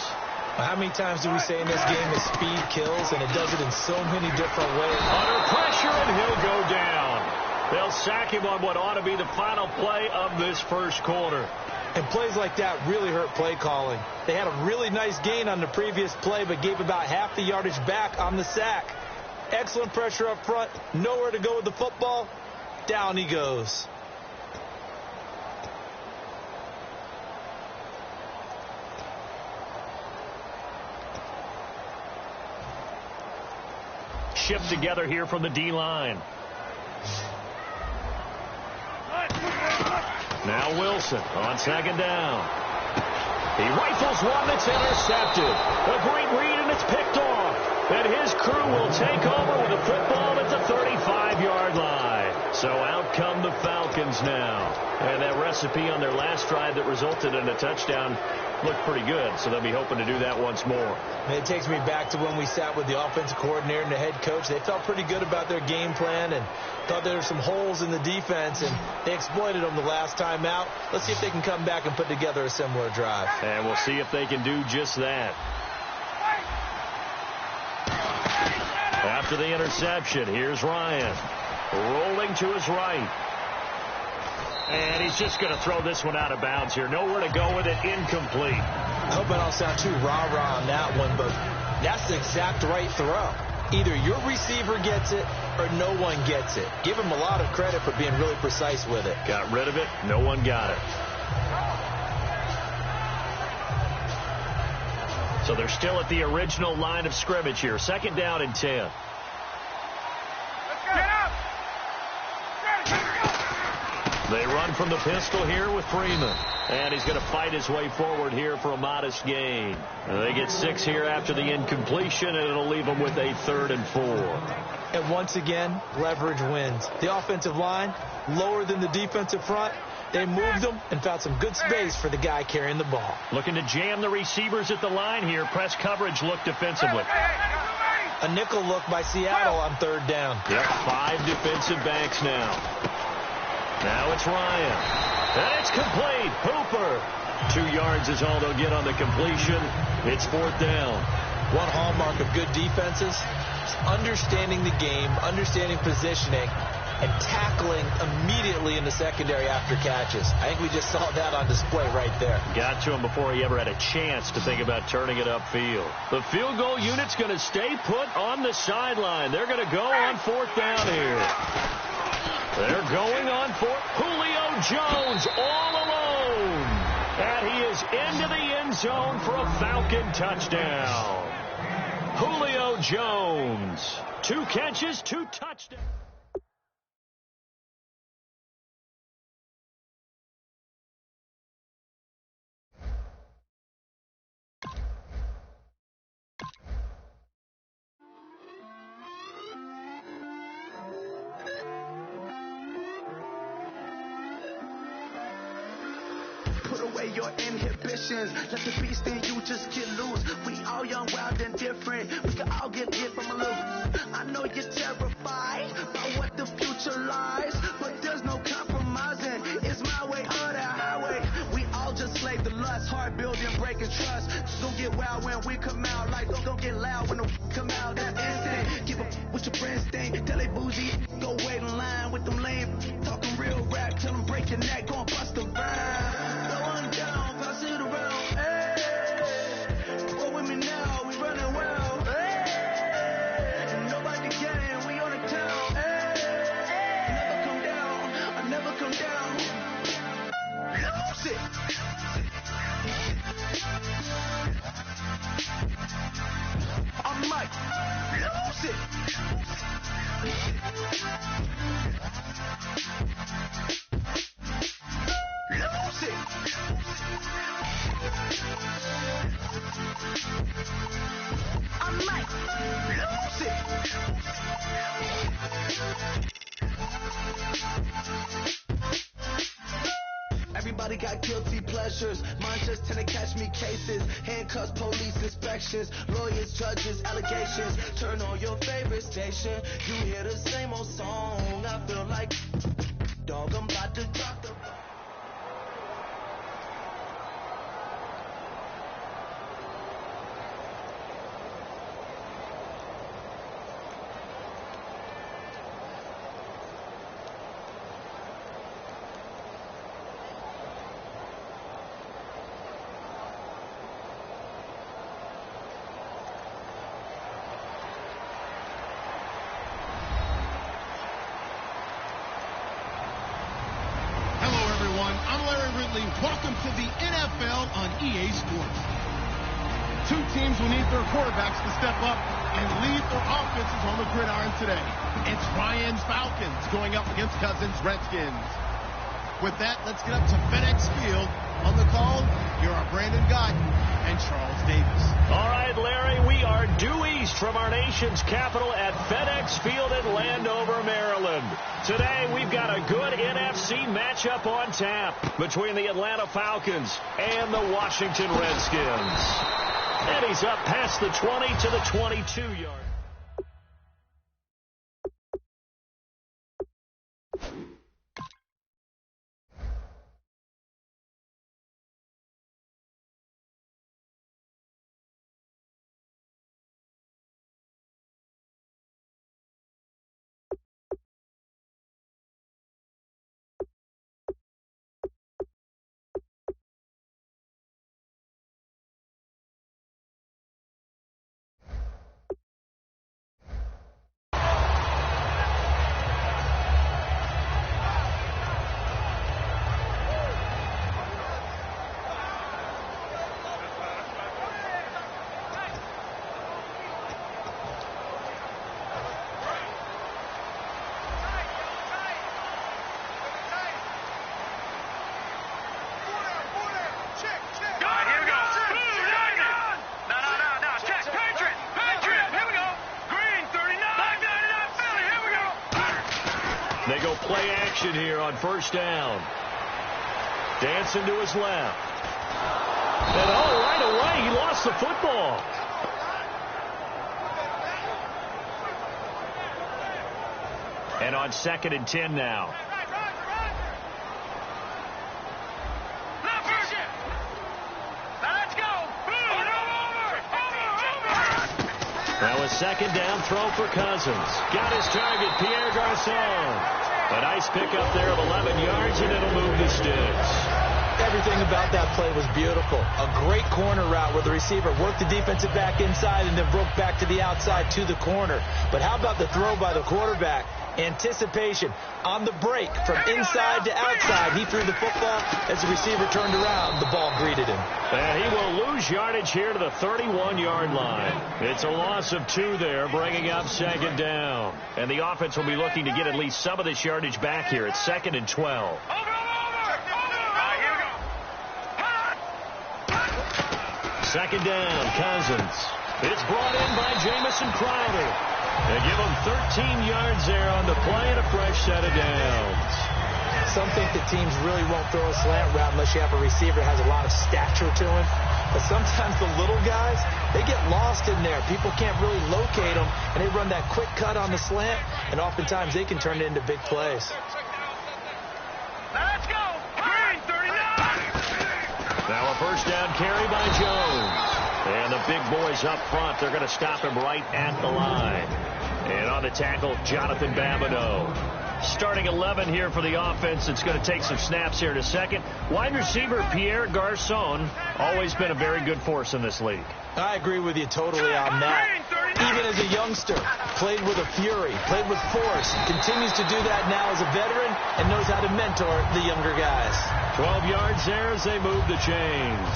How many times do we say in this game that speed kills, and it does it in so many different ways? Under pressure, and he'll go down. They'll sack him on what ought to be the final play of this first quarter. And plays like that really hurt play calling. They had a really nice gain on the previous play, but gave about half the yardage back on the sack. Excellent pressure up front. Nowhere to go with the football. Down he goes. Shipped together here from the D-line. Now Wilson on second down. He rifles one that's intercepted. A great read, and it's picked off. And his crew will take over with a football at the 35-yard line. So out come the Falcons now. And that recipe on their last drive that resulted in a touchdown looked pretty good, so they'll be hoping to do that once more. And it takes me back to when we sat with the offensive coordinator and the head coach. They felt pretty good about their game plan and thought there were some holes in the defense, and they exploited them the last time out. Let's see if they can come back and put together a similar drive. And we'll see if they can do just that. After the interception, here's Ryan. Rolling to his right. And he's just going to throw this one out of bounds here. Nowhere to go with it. Incomplete. I hope I don't sound too rah-rah on that one, but that's the exact right throw. Either your receiver gets it or no one gets it. Give him a lot of credit for being really precise with it. Got rid of it. No one got it. So they're still at the original line of scrimmage here. Second down and 10. They run from the pistol here with Freeman. And he's going to fight his way forward here for a modest gain. They get 6 here after the incompletion, and it'll leave them with a 3rd and 4. And once again, leverage wins. The offensive line, lower than the defensive front. They moved them and found some good space for the guy carrying the ball. Looking to jam the receivers at the line here. Press coverage look defensively. A nickel look by Seattle on 3rd down. Yep, 5 defensive backs now. Now it's Ryan. And it's complete. Hooper. 2 yards is all they'll get on the completion. It's 4th down. One hallmark of good defenses is understanding the game, understanding positioning, and tackling immediately in the secondary after catches. I think we just saw that on display right there. Got to him before he ever had a chance to think about turning it upfield. The field goal unit's going to stay put on the sideline. They're going to go on 4th down here. They're going on 4th. Julio Jones all alone. And he is into the end zone for a Falcon touchdown. Julio Jones. 2 catches, 2 touchdowns. away your inhibitions. Let the beast in you just get loose. We all young, wild, and different. We can all get hit from a little. I know you're terrified by what the future lies, but there's no compromising. It's my way or the highway. We all just slave the lust, hard building, breaking trust. Don't get wild when we come out. Like don't get loud when the come out. That's instant. Keep up with your friends thing. Tell they bougie, go wait in line with them lame. Talking real rap, tell them break your neck, go and bust the rhyme. Throw one down, pass it around. Hey, roll with me now, we running wild. Hey, nobody can, we on the town. Hey, never come down, I never come down. Lose it. I'm Mike. Lose it. Lose it. I'm Mike. Lose it. Everybody got guilty pleasures. Mine just tend to catch me cases. Handcuffs, police inspections, lawyers, judges, allegations. Turn on your favorite station. You hear the same old song. I feel like dog, I'm about to drop the. Welcome to the NFL on EA Sports. Two teams will need their quarterbacks to step up and lead their offenses on the gridiron today. It's Ryan's Falcons going up against Cousins' Redskins. With that, let's get up to FedEx Field. On the call, here are Brandon Guyton and Charles Davis. All right, Larry, we are due east from our nation's capital at FedEx Field in Landover, Maryland. Today, we've got a good NFC matchup on tap between the Atlanta Falcons and the Washington Redskins. And he's up past the 20 to the 22-yard. They go play action here on first down. Dancing to his left. And right away, he lost the football. And on 2nd and 10 now. That was 2nd down throw for Cousins. Got his target, Pierre Garçon. A nice pickup there of 11 yards, and it'll move the sticks. Everything about that play was beautiful. A great corner route where the receiver worked the defensive back inside and then broke back to the outside to the corner. But how about the throw by the quarterback? Anticipation on the break from inside to outside. He threw the football. As the receiver turned around, the ball greeted him. And he will lose yardage here to the 31-yard line. It's a loss of 2 there, bringing up 2nd down. And the offense will be looking to get at least some of this yardage back here at 2nd and 12. 2nd down, Cousins. It's brought in by Jamison Crowder. They give him 13 yards there on the play and a fresh set of downs. Some think that teams really won't throw a slant route unless you have a receiver that has a lot of stature to him. But sometimes the little guys, they get lost in there. People can't really locate them, and they run that quick cut on the slant, and oftentimes they can turn it into big plays. Let's go. Green 39. Now a first down carry by Jones. And the big boys up front, they're going to stop him right at the line. And on the tackle, Jonathan Babineau. Starting 11 here for the offense. It's going to take some snaps here in a second. Wide receiver Pierre Garçon, always been a very good force in this league. I agree with you totally on that. Even as a youngster, played with a fury, played with force, continues to do that now as a veteran, and knows how to mentor the younger guys. 12 yards there as they move the chains.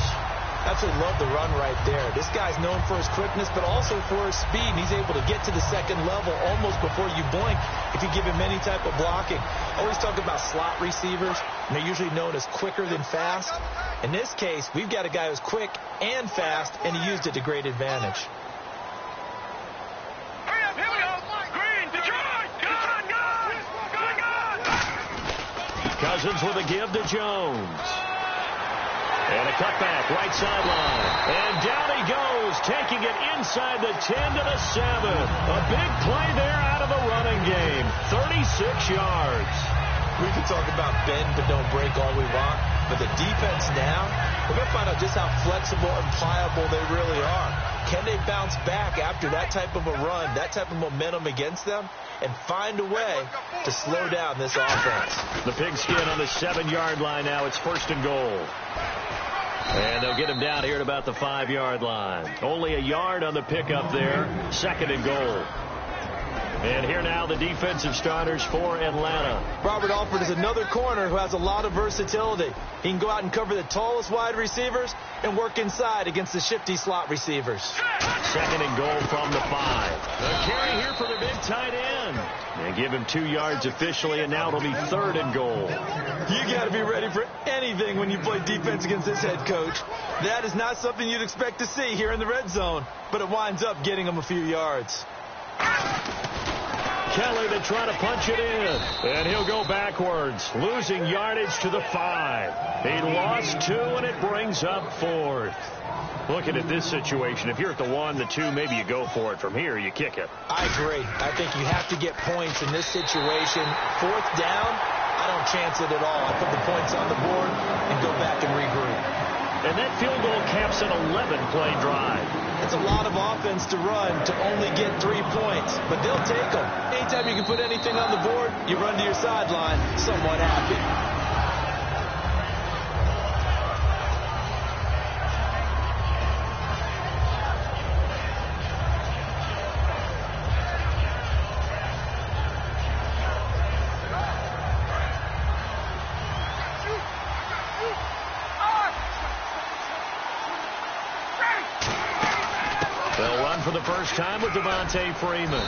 Absolutely love the run right there. This guy's known for his quickness, but also for his speed. And he's able to get to the second level almost before you blink if you give him any type of blocking. I always talk about slot receivers, and they're usually known as quicker than fast. In this case, we've got a guy who's quick and fast, and he used it to great advantage. Here we go. Green, Detroit. Gun. Cousins with a give to Jones. And a cutback, right sideline. And down he goes, taking it inside the 10 to the 7. A big play there out of the running game. 36 yards. We can talk about bend but don't break all we want, but the defense now, we're going to find out just how flexible and pliable they really are. Can they bounce back after that type of a run, that type of momentum against them, and find a way to slow down this offense? The pigskin on the 7-yard line now. It's first and goal. And they'll get him down here at about the 5-yard line. Only a yard on the pickup there. Second and goal. And here now the defensive starters for Atlanta. Robert Alford is another corner who has a lot of versatility. He can go out and cover the tallest wide receivers and work inside against the shifty slot receivers. Second and goal from the 5. The carry here for the big tight end. And give him 2 yards officially, and now it'll be third and goal. You got to be ready for anything when you play defense against this head coach. That is not something you'd expect to see here in the red zone, but it winds up getting him a few yards. Kelly, they try to punch it in, and he'll go backwards, losing yardage to the 5. He lost 2, and it brings up fourth. Looking at this situation, if you're at the 1, the 2, maybe you go for it. From here, you kick it. I agree. I think you have to get points in this situation. Fourth down, I don't chance it at all. I put the points on the board and go back and regroup. And that field goal caps an 11-play drive. It's a lot of offense to run to only get 3 points, but they'll take them. Anytime you can put anything on the board, you run to your sideline somewhat happy. For the first time with Devontae Freeman.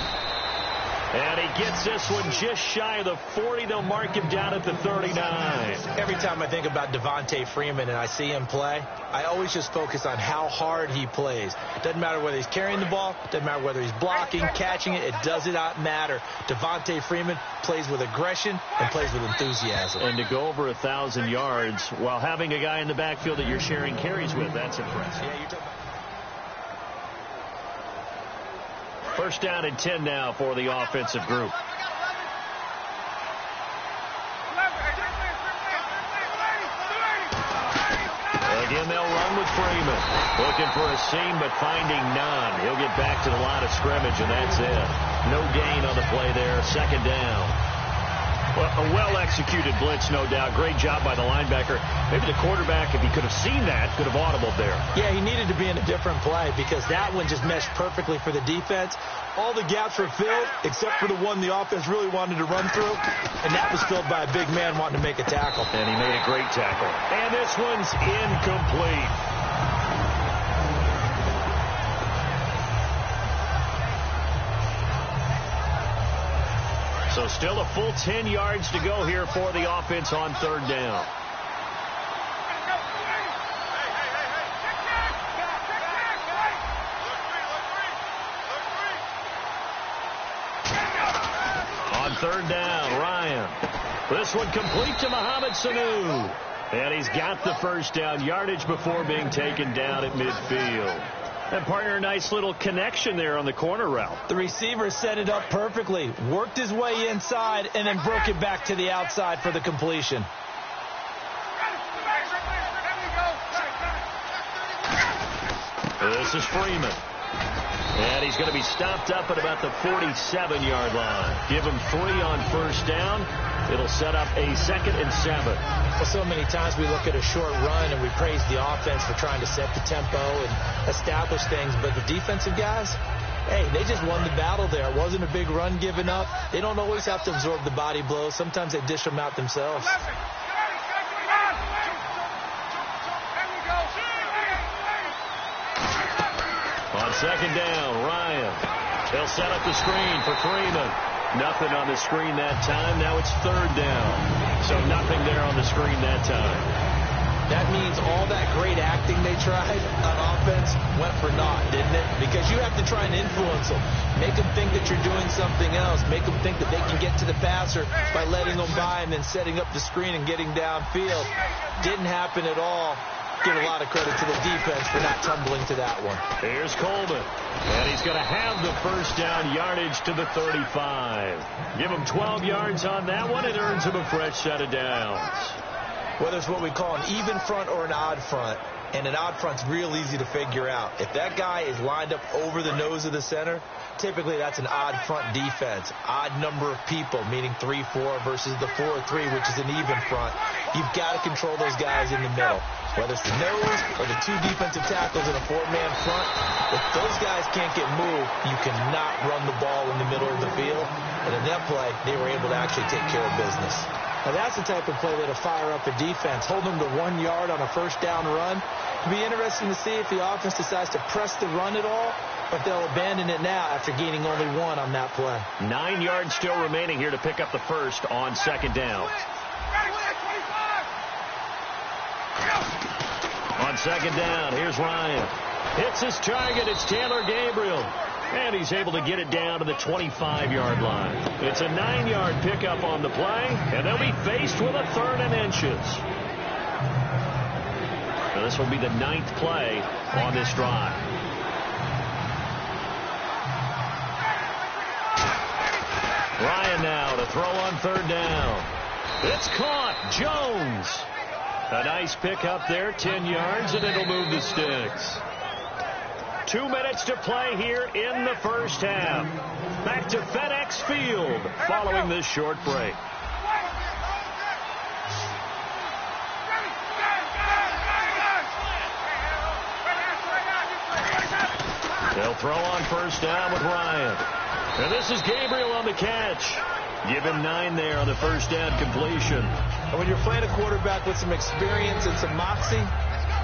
And he gets this one just shy of the 40. They'll mark him down at the 39. Every time I think about Devontae Freeman and I see him play, I always just focus on how hard he plays. It doesn't matter whether he's carrying the ball. It doesn't matter whether he's blocking, catching it. It does not matter. Devontae Freeman plays with aggression and plays with enthusiasm. And to go over 1,000 yards while having a guy in the backfield that you're sharing carries with, that's impressive. Yeah, you're talking about First down and 10 now for the offensive group. Again, they'll run with Freeman. Looking for a seam, but finding none. He'll get back to the line of scrimmage, and that's it. No gain on the play there. Second down. Well, a well-executed blitz, no doubt. Great job by the linebacker. Maybe the quarterback, if he could have seen that, could have audibled there. Yeah, he needed to be in a different play because that one just meshed perfectly for the defense. All the gaps were filled except for the one the offense really wanted to run through, and that was filled by a big man wanting to make a tackle. And he made a great tackle. And this one's incomplete. So still a full 10 yards to go here for the offense on third down. On third down, Ryan. This one complete to Mohamed Sanu. And he's got the first down yardage before being taken down at midfield. And partner, a nice little connection there on the corner route. The receiver set it up perfectly, worked his way inside, and then broke it back to the outside for the completion. This is Freeman. And he's going to be stopped up at about the 47-yard line. Give him 3 on first down. It'll set up a 2nd and 7. Well, so many times we look at a short run and we praise the offense for trying to set the tempo and establish things. But the defensive guys, hey, they just won the battle there. It wasn't a big run given up. They don't always have to absorb the body blows. Sometimes they dish them out themselves. On second down, Ryan. He'll set up the screen for Freeman. Nothing on the screen that time. Now it's 3rd down. So nothing there on the screen that time. That means all that great acting they tried on offense went for naught, didn't it? Because you have to try and influence them. Make them think that you're doing something else. Make them think that they can get to the passer by letting them by and then setting up the screen and getting downfield. Didn't happen at all. Give a lot of credit to the defense for not tumbling to that one. Here's Coleman. And he's going to have the first down yardage to the 35. Give him 12 yards on that one. It earns him a fresh set of downs. Whether it's what we call an even front or an odd front, and an odd front's real easy to figure out. If that guy is lined up over the nose of the center, typically that's an odd front defense. Odd number of people, meaning 3-4 versus the 4-3, which is an even front. You've got to control those guys in the middle. Whether it's the nose or the 2 defensive tackles in a 4-man front, if those guys can't get moved, you cannot run the ball in the middle of the field. And in that play, they were able to actually take care of business. Now, that's the type of play that'll fire up a defense. Hold them to 1 yard on a first down run. It'll be interesting to see if the offense decides to press the run at all, but they'll abandon it now after gaining only 1 on that play. 9 yards still remaining here to pick up the first on second down. On second down, here's Ryan. Hits his target. It's Taylor Gabriel. And he's able to get it down to the 25-yard line. It's a 9-yard pickup on the play, and they'll be faced with a 3rd and inches. Now this will be the 9th play on this drive. Ryan now to throw on 3rd down. It's caught. Jones. A nice pickup there, 10 yards, and it'll move the sticks. 2 minutes to play here in the first half. Back to FedEx Field following this short break. They'll throw on first down with Ryan. And this is Gabriel on the catch. Give him 9 there on the first down completion. And when you're playing a quarterback with some experience and some moxie,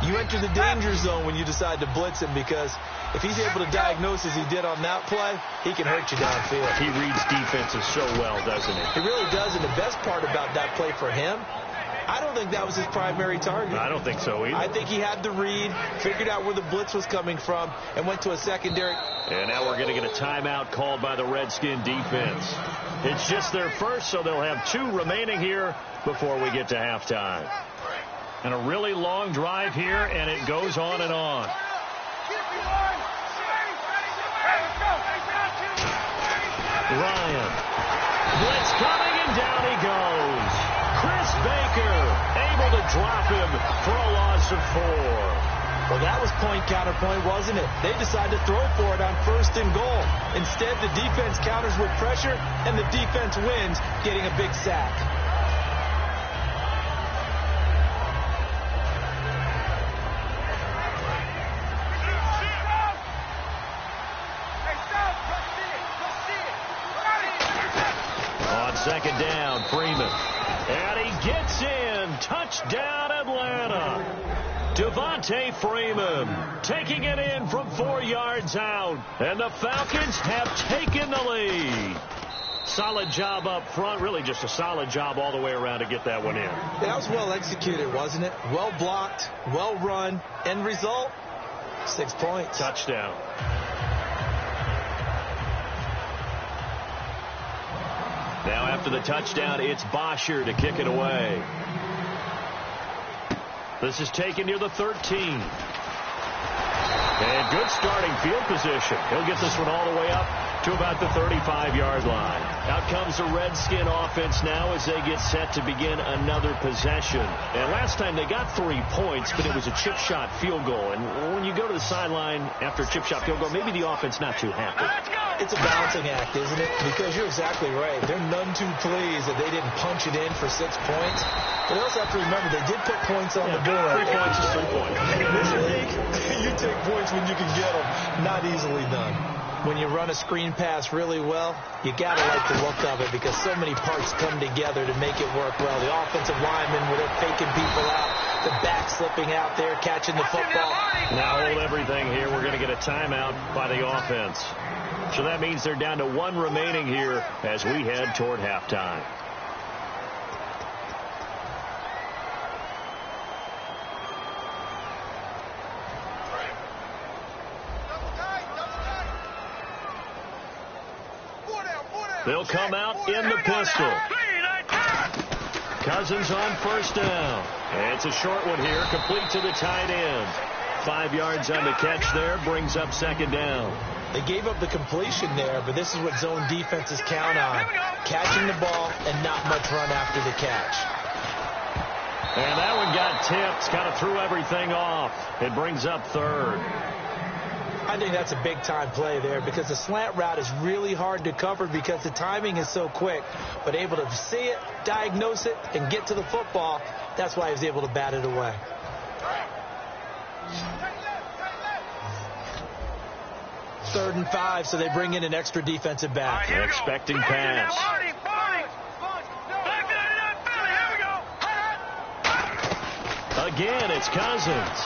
you enter the danger zone when you decide to blitz him, because if he's able to diagnose as he did on that play, he can hurt you downfield. He reads defenses so well, doesn't he? He really does, and the best part about that play for him, I don't think that was his primary target. I don't think so either. I think he had the read, figured out where the blitz was coming from, and went to a secondary. And now we're going to get a timeout called by the Redskin defense. It's just their first, so they'll have 2 remaining here before we get to halftime. And a really long drive here, and it goes on and on. Ryan. Blitz coming, and down he goes. Chris Baker able to drop him for a loss of 4. Well, that was point counterpoint, wasn't it? They decided to throw for it on 1st and goal. Instead, the defense counters with pressure, and the defense wins, getting a big sack. On second down, Freeman. And he gets in. Touchdown, Atlanta. Devontae Freeman taking it in from 4 yards out. And the Falcons have taken the lead. Solid job up front. Really just a solid job all the way around to get that one in. That was well executed, wasn't it? Well blocked, well run. End result, 6 points. Touchdown. Now after the touchdown, it's Bosher to kick it away. This is taken near the 13. And good starting field position. He'll get this one all the way up to about the 35-yard line. Out comes the Redskin offense now as they get set to begin another possession. And last time they got 3 points, but it was a chip shot field goal. And when you go to the sideline after a chip shot field goal, maybe the offense not too happy. It's a balancing act, isn't it? Because you're exactly right. They're none too pleased that they didn't punch it in for 6 points. But they also have to remember they did put points on the board. 3 points is 3 points. And in this league, you take points when you can get them. Not easily done. When you run a screen pass really well, you got to like the look of it because so many parts come together to make it work well. The offensive linemen, where they're faking people out, the back slipping out there, catching the football. Now hold everything here. We're going to get a timeout by the offense. So that means they're down to 1 remaining here as we head toward halftime. They'll come out in the pistol. Cousins on first down. And it's a short one here, complete to the tight end. 5 yards on the catch there, brings up second down. They gave up the completion there, but this is what zone defenses count on. Catching the ball and not much run after the catch. And that one got tipped, kind of threw everything off. It brings up third. I think that's a big-time play there because the slant route is really hard to cover because the timing is so quick. But able to see it, diagnose it, and get to the football, that's why he was able to bat it away. Third and 5, so they bring in an extra defensive back. An expecting pass. Again, it's Cousins.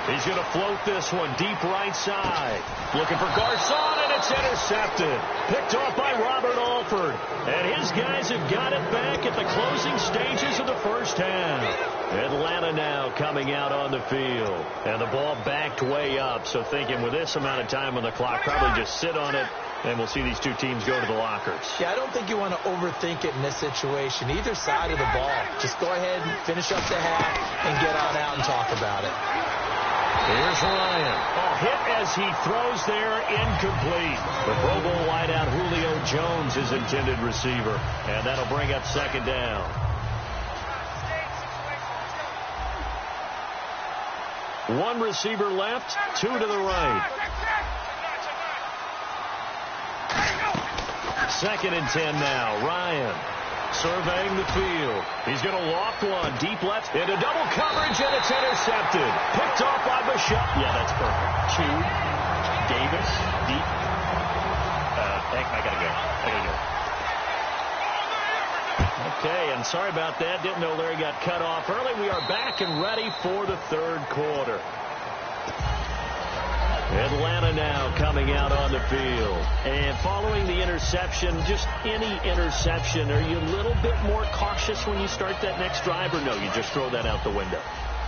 He's going to float this one deep right side. Looking for Garcon, and it's intercepted. Picked off by Robert Alford. And his guys have got it back at the closing stages of the first half. Atlanta now coming out on the field. And the ball backed way up. So thinking with this amount of time on the clock, probably just sit on it. And we'll see these two teams go to the lockers. Yeah, I don't think you want to overthink it in this situation. Either side of the ball. Just go ahead and finish up the half and get on out and talk about it. Here's Ryan. A hit as he throws there, incomplete. The Pro Bowl wideout Julio Jones is intended receiver. And that'll bring up second down. One receiver left, 2 to the right. Second and 10 now. Ryan surveying the field. He's going to loft one deep left into double coverage, and it's intercepted. Picked off by Bishop. Yeah, that's perfect. 2. Davis deep. I gotta go. Okay, and sorry about that. Didn't know Larry got cut off early. We are back and ready for the third quarter. Atlanta now coming out on the field. And following the interception, just any interception, are you a little bit more cautious when you start that next drive, or no, you just throw that out the window?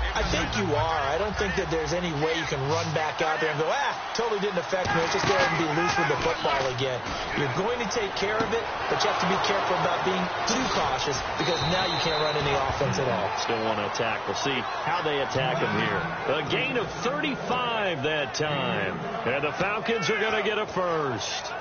I think you are. I don't think that there's any way you can run back out there and go, totally didn't affect me. Let's just go ahead and be loose with the football again. You're going to take care of it, but you have to be careful about being too cautious because now you can't run any offense at all. Still want to attack. We'll see how they attack him here. A gain of 35 that time. And the Falcons are going to get a first.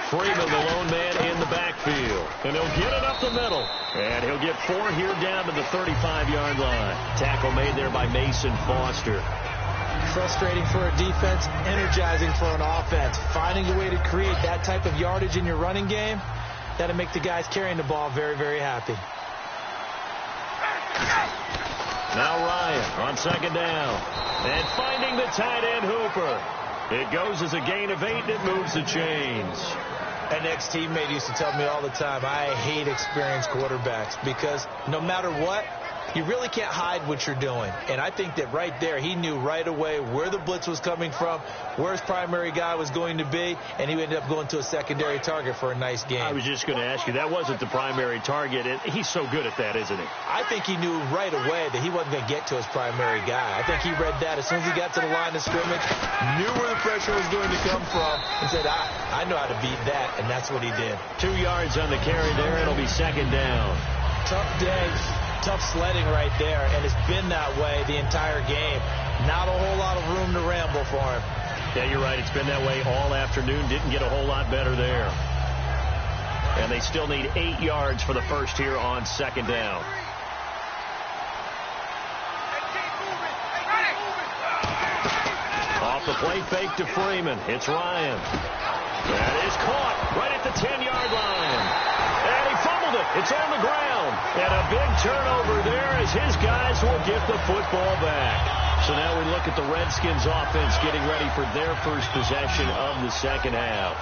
Freeman, the lone man in the backfield. And he'll get it up the middle. And he'll get 4 here down to the 35-yard line. Tackle made there by Mason Foster. Frustrating for a defense, energizing for an offense. Finding a way to create that type of yardage in your running game, that'll make the guys carrying the ball very, very happy. Now Ryan on second down. And finding the tight end Hooper. It goes as a gain of 8, and it moves the chains. An ex-teammate used to tell me all the time, I hate experienced quarterbacks because no matter what, You really can't hide what you're doing. And I think that right there, he knew right away where the blitz was coming from, where his primary guy was going to be, and he ended up going to a secondary target for a nice game. I was just going to ask you, that wasn't the primary target. He's so good at that, isn't he? I think he knew right away that he wasn't going to get to his primary guy. I think he read that as soon as he got to the line of scrimmage, knew where the pressure was going to come from, and said, I know how to beat that, and that's what he did. 2 yards on the carry there. It'll be second down. Tough day, tough sledding right there, and it's been that way the entire game. Not a whole lot of room to ramble for him. Yeah, you're right. It's been that way all afternoon. Didn't get a whole lot better there. And they still need 8 yards for the first here on second down. Off the play fake to Freeman. It's Ryan. That is caught right at the 10-yard line. And he fumbled it. It's on the ground. And a big turnover there as his guys will get the football back. So now we look at the Redskins offense getting ready for their first possession of the second half.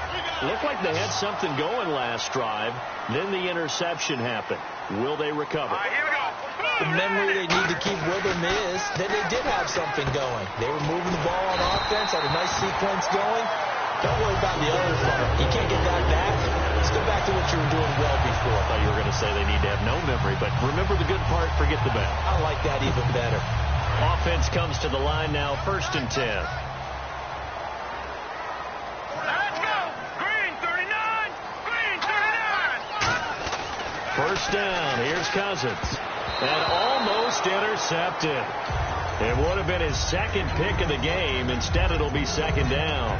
Looked like they had something going last drive. Then the interception happened. Will they recover? The memory they need to keep with them is that they did have something going. They were moving the ball on offense, had a nice sequence going. Don't worry about the other part. You can't get that back. Let's go back to what you were doing well before. I thought you were going to say they need to have no memory, but remember the good part, forget the bad. I like that even better. Offense comes to the line now, 1st and 10. Let's go! Green 39! Green 39! First down. Here's Cousins. And almost intercepted. It would have been his second pick of the game. Instead, it'll be second down.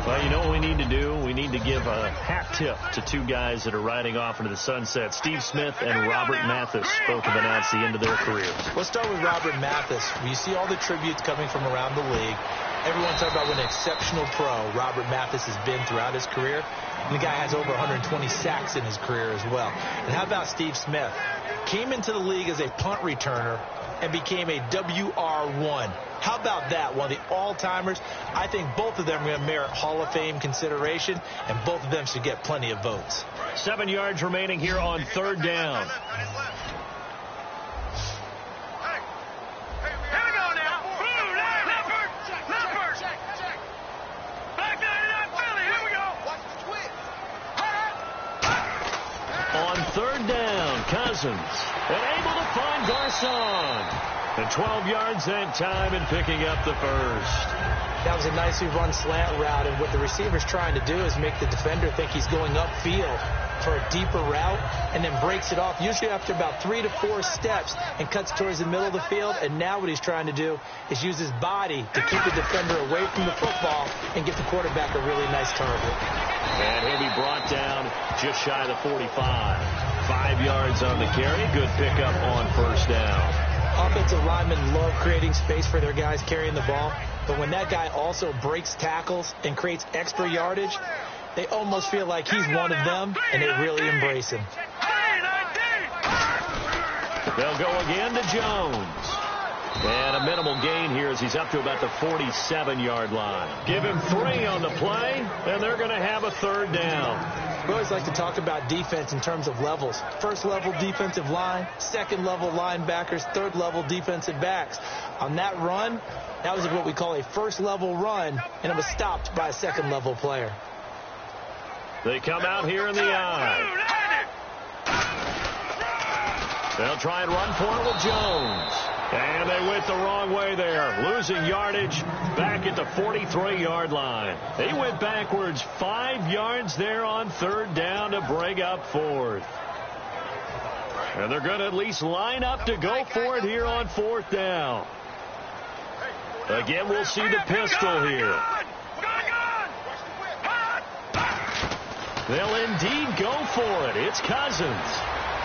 Well, you know what we need to do? We need to give a hat tip to 2 guys that are riding off into the sunset. Steve Smith and Robert Mathis both have announced the end of their careers. Let's start with Robert Mathis. You see all the tributes coming from around the league. Everyone talks about what an exceptional pro Robert Mathis has been throughout his career. And the guy has over 120 sacks in his career as well. And how about Steve Smith? Came into the league as a punt returner and became a WR1. How about that? One of the all-timers. I think both of them are going to merit Hall of Fame consideration, and both of them should get plenty of votes. 7 yards remaining here on third down. Here we go now. Blue, Leopard! Leopard! Black 99 Philly, here we go! Watch the twist! On third down, Cousins. And able to find Garcon. And 12 yards that time and picking up the first. That was a nicely run slant route, and what the receiver's trying to do is make the defender think he's going upfield for a deeper route and then breaks it off, usually after about 3 to 4 steps, and cuts towards the middle of the field. And now what he's trying to do is use his body to keep the defender away from the football and get the quarterback a really nice target. And he'll be brought down just shy of the 45. 5 yards on the carry. Good pickup on first down. Offensive linemen love creating space for their guys carrying the ball, but when that guy also breaks tackles and creates extra yardage, they almost feel like he's one of them, and they really embrace him. They'll go again to Jones. And a minimal gain here as he's up to about the 47-yard line. Give him 3 on the play, and they're going to have a third down. We always like to talk about defense in terms of levels. First level defensive line, second level linebackers, third level defensive backs. On that run, that was what we call a first level run, and it was stopped by a second level player. They come out here in the eye. They'll try and run for it with Jones. And they went the wrong way there, losing yardage back at the 43-yard line. They went backwards 5 yards there on third down to bring up fourth. And they're going to at least line up to go for it here on fourth down. Again, we'll see the pistol here. They'll indeed go for it. It's Cousins.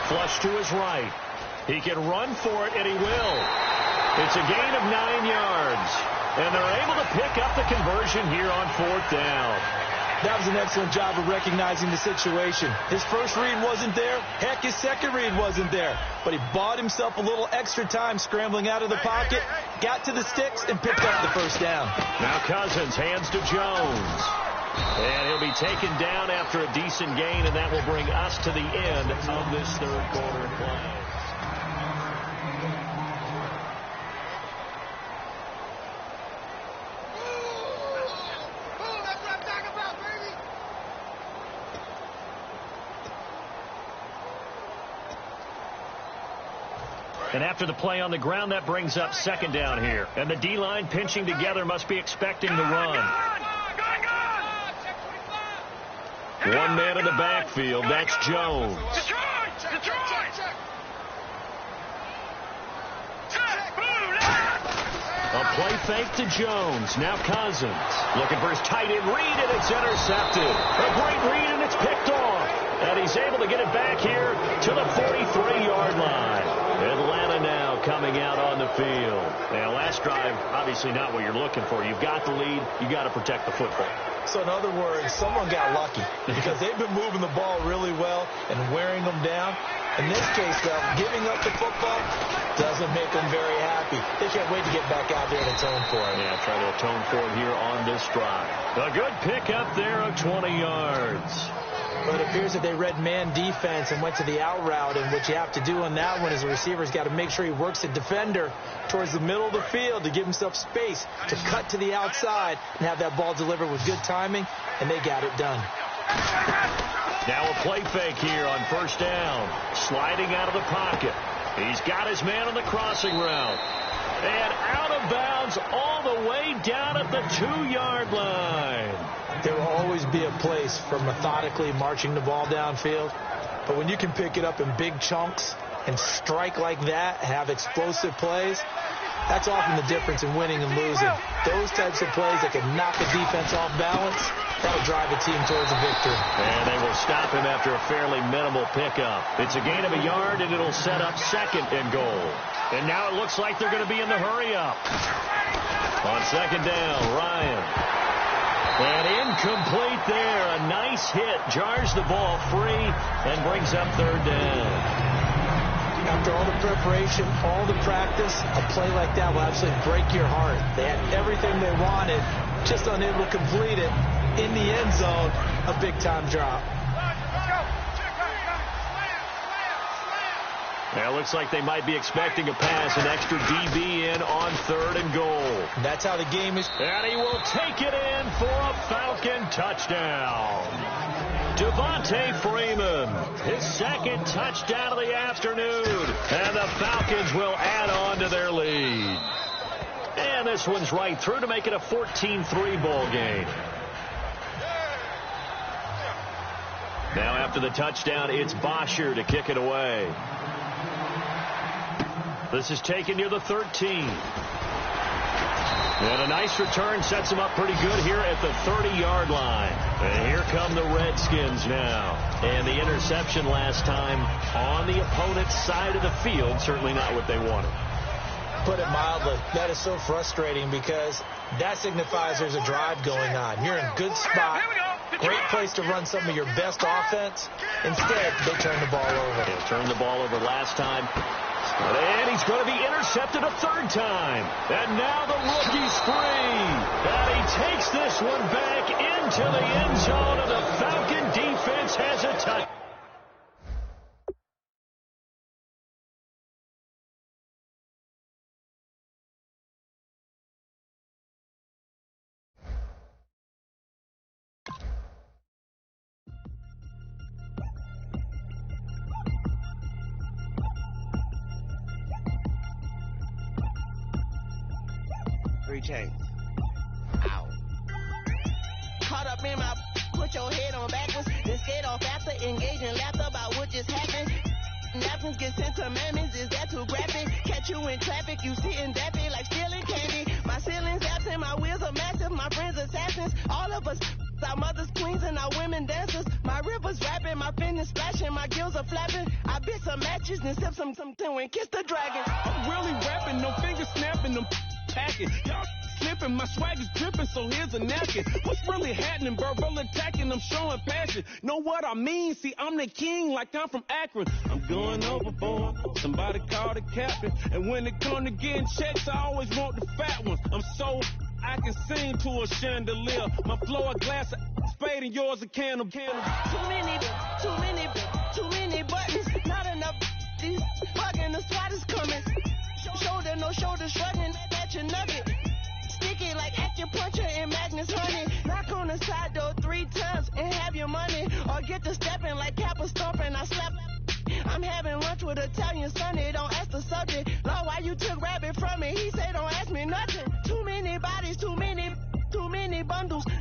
Flush to his right. He can run for it, and he will. It's a gain of 9 yards. And they're able to pick up the conversion here on fourth down. That was an excellent job of recognizing the situation. His first read wasn't there. Heck, his second read wasn't there. But he bought himself a little extra time scrambling out of the pocket, got to the sticks, and picked up the first down. Now Cousins hands to Jones. And he'll be taken down after a decent gain, and that will bring us to the end of this third quarter play. And after the play on the ground, that brings up second down here. And the D-line pinching together must be expecting the run. One man in the backfield. That's Jones. A play fake to Jones. Now Cousins. Looking for his tight end read, and it's intercepted. A great read, and it's picked off. And he's able to get it back here to the 43-yard line. Atlanta now coming out on the field. Now, last drive, obviously not what you're looking for. You've got the lead. You've got to protect the football. So, in other words, someone got lucky because they've been moving the ball really well and wearing them down. In this case, though, giving up the football doesn't make them very happy. They can't wait to get back out there and atone for it. Yeah, try to atone for it here on this drive. A good pickup there of 20 yards. But it appears that they read man defense and went to the out route, and what you have to do on that one is the receiver's got to make sure he works the defender towards the middle of the field to give himself space to cut to the outside and have that ball delivered with good timing, and they got it done. Now a play fake here on first down. Sliding out of the pocket. He's got his man on the crossing route. And out of bounds all the way down at the 2-yard line. There will always be a place for methodically marching the ball downfield. But when you can pick it up in big chunks and strike like that, have explosive plays, that's often the difference in winning and losing. Those types of plays that can knock a defense off balance, that'll drive a team towards a victory. And they will stop him after a fairly minimal pickup. It's a gain of a yard, and it'll set up second and goal. And now it looks like they're going to be in the hurry-up. On second down, Ryan. And incomplete there. A nice hit. Jars the ball free and brings up third down. After all the preparation, all the practice, a play like that will absolutely break your heart. They had everything they wanted, just unable to complete it. In the end zone, a big-time drop. Now it looks like they might be expecting a pass, an extra DB in on third and goal. That's how the game is. And he will take it in for a Falcon touchdown. Devontae Freeman, his second touchdown of the afternoon. And the Falcons will add on to their lead. And this one's right through to make it a 14-3 ball game. Now after the touchdown, it's Bosher to kick it away. This is taken near the 13. And a nice return sets him up pretty good here at the 30-yard line. And here come the Redskins now. And the interception last time on the opponent's side of the field, certainly not what they wanted. Put it mildly, that is so frustrating because that signifies there's a drive going on. You're in a good spot, great place to run some of your best offense. Instead, they turn the ball over. They turned the ball over last time. And he's going to be intercepted a third time. And now the rookie's free. And he takes this one back into the end zone, and the Falcon defense has a touch. Chains. Ow. Caught up in my, put your head on backwards, then skate off after, engage in laughter about what just happened. Napkins get sent to mammies, is that too graphic? Catch you in traffic, you sitting dappy like stealing candy. My ceilings absent, my wheels are massive, my friends assassins. All of us, our mothers queens and our women dancers. My rivers rapping, my fingers splashing, my gills are flapping. I bit some matches and sip some and kiss the dragon. I'm really rapping, no fingers snapping, them packing. Y'all slipping, my swag is dripping, so here's a napkin. What's really happening? Verbal attacking, I'm showing passion. Know what I mean? See, I'm the king like I'm from Akron. I'm going overboard, somebody call the captain. And when it come to getting checks, I always want the fat ones. I'm so I can sing to a chandelier. My flow a glass of spade and yours a can of Too many buttons, not enough. These bugging, the SWAT is coming. Shoulder, no shoulder shrugging at your nugget. Sticky like acupuncture and Magnus honey. Knock on the side door 3 times and have your money. Or get to stepping like Kappa stomping. I slap. I'm having lunch with Italian Sunday. Don't ask the subject. bundles.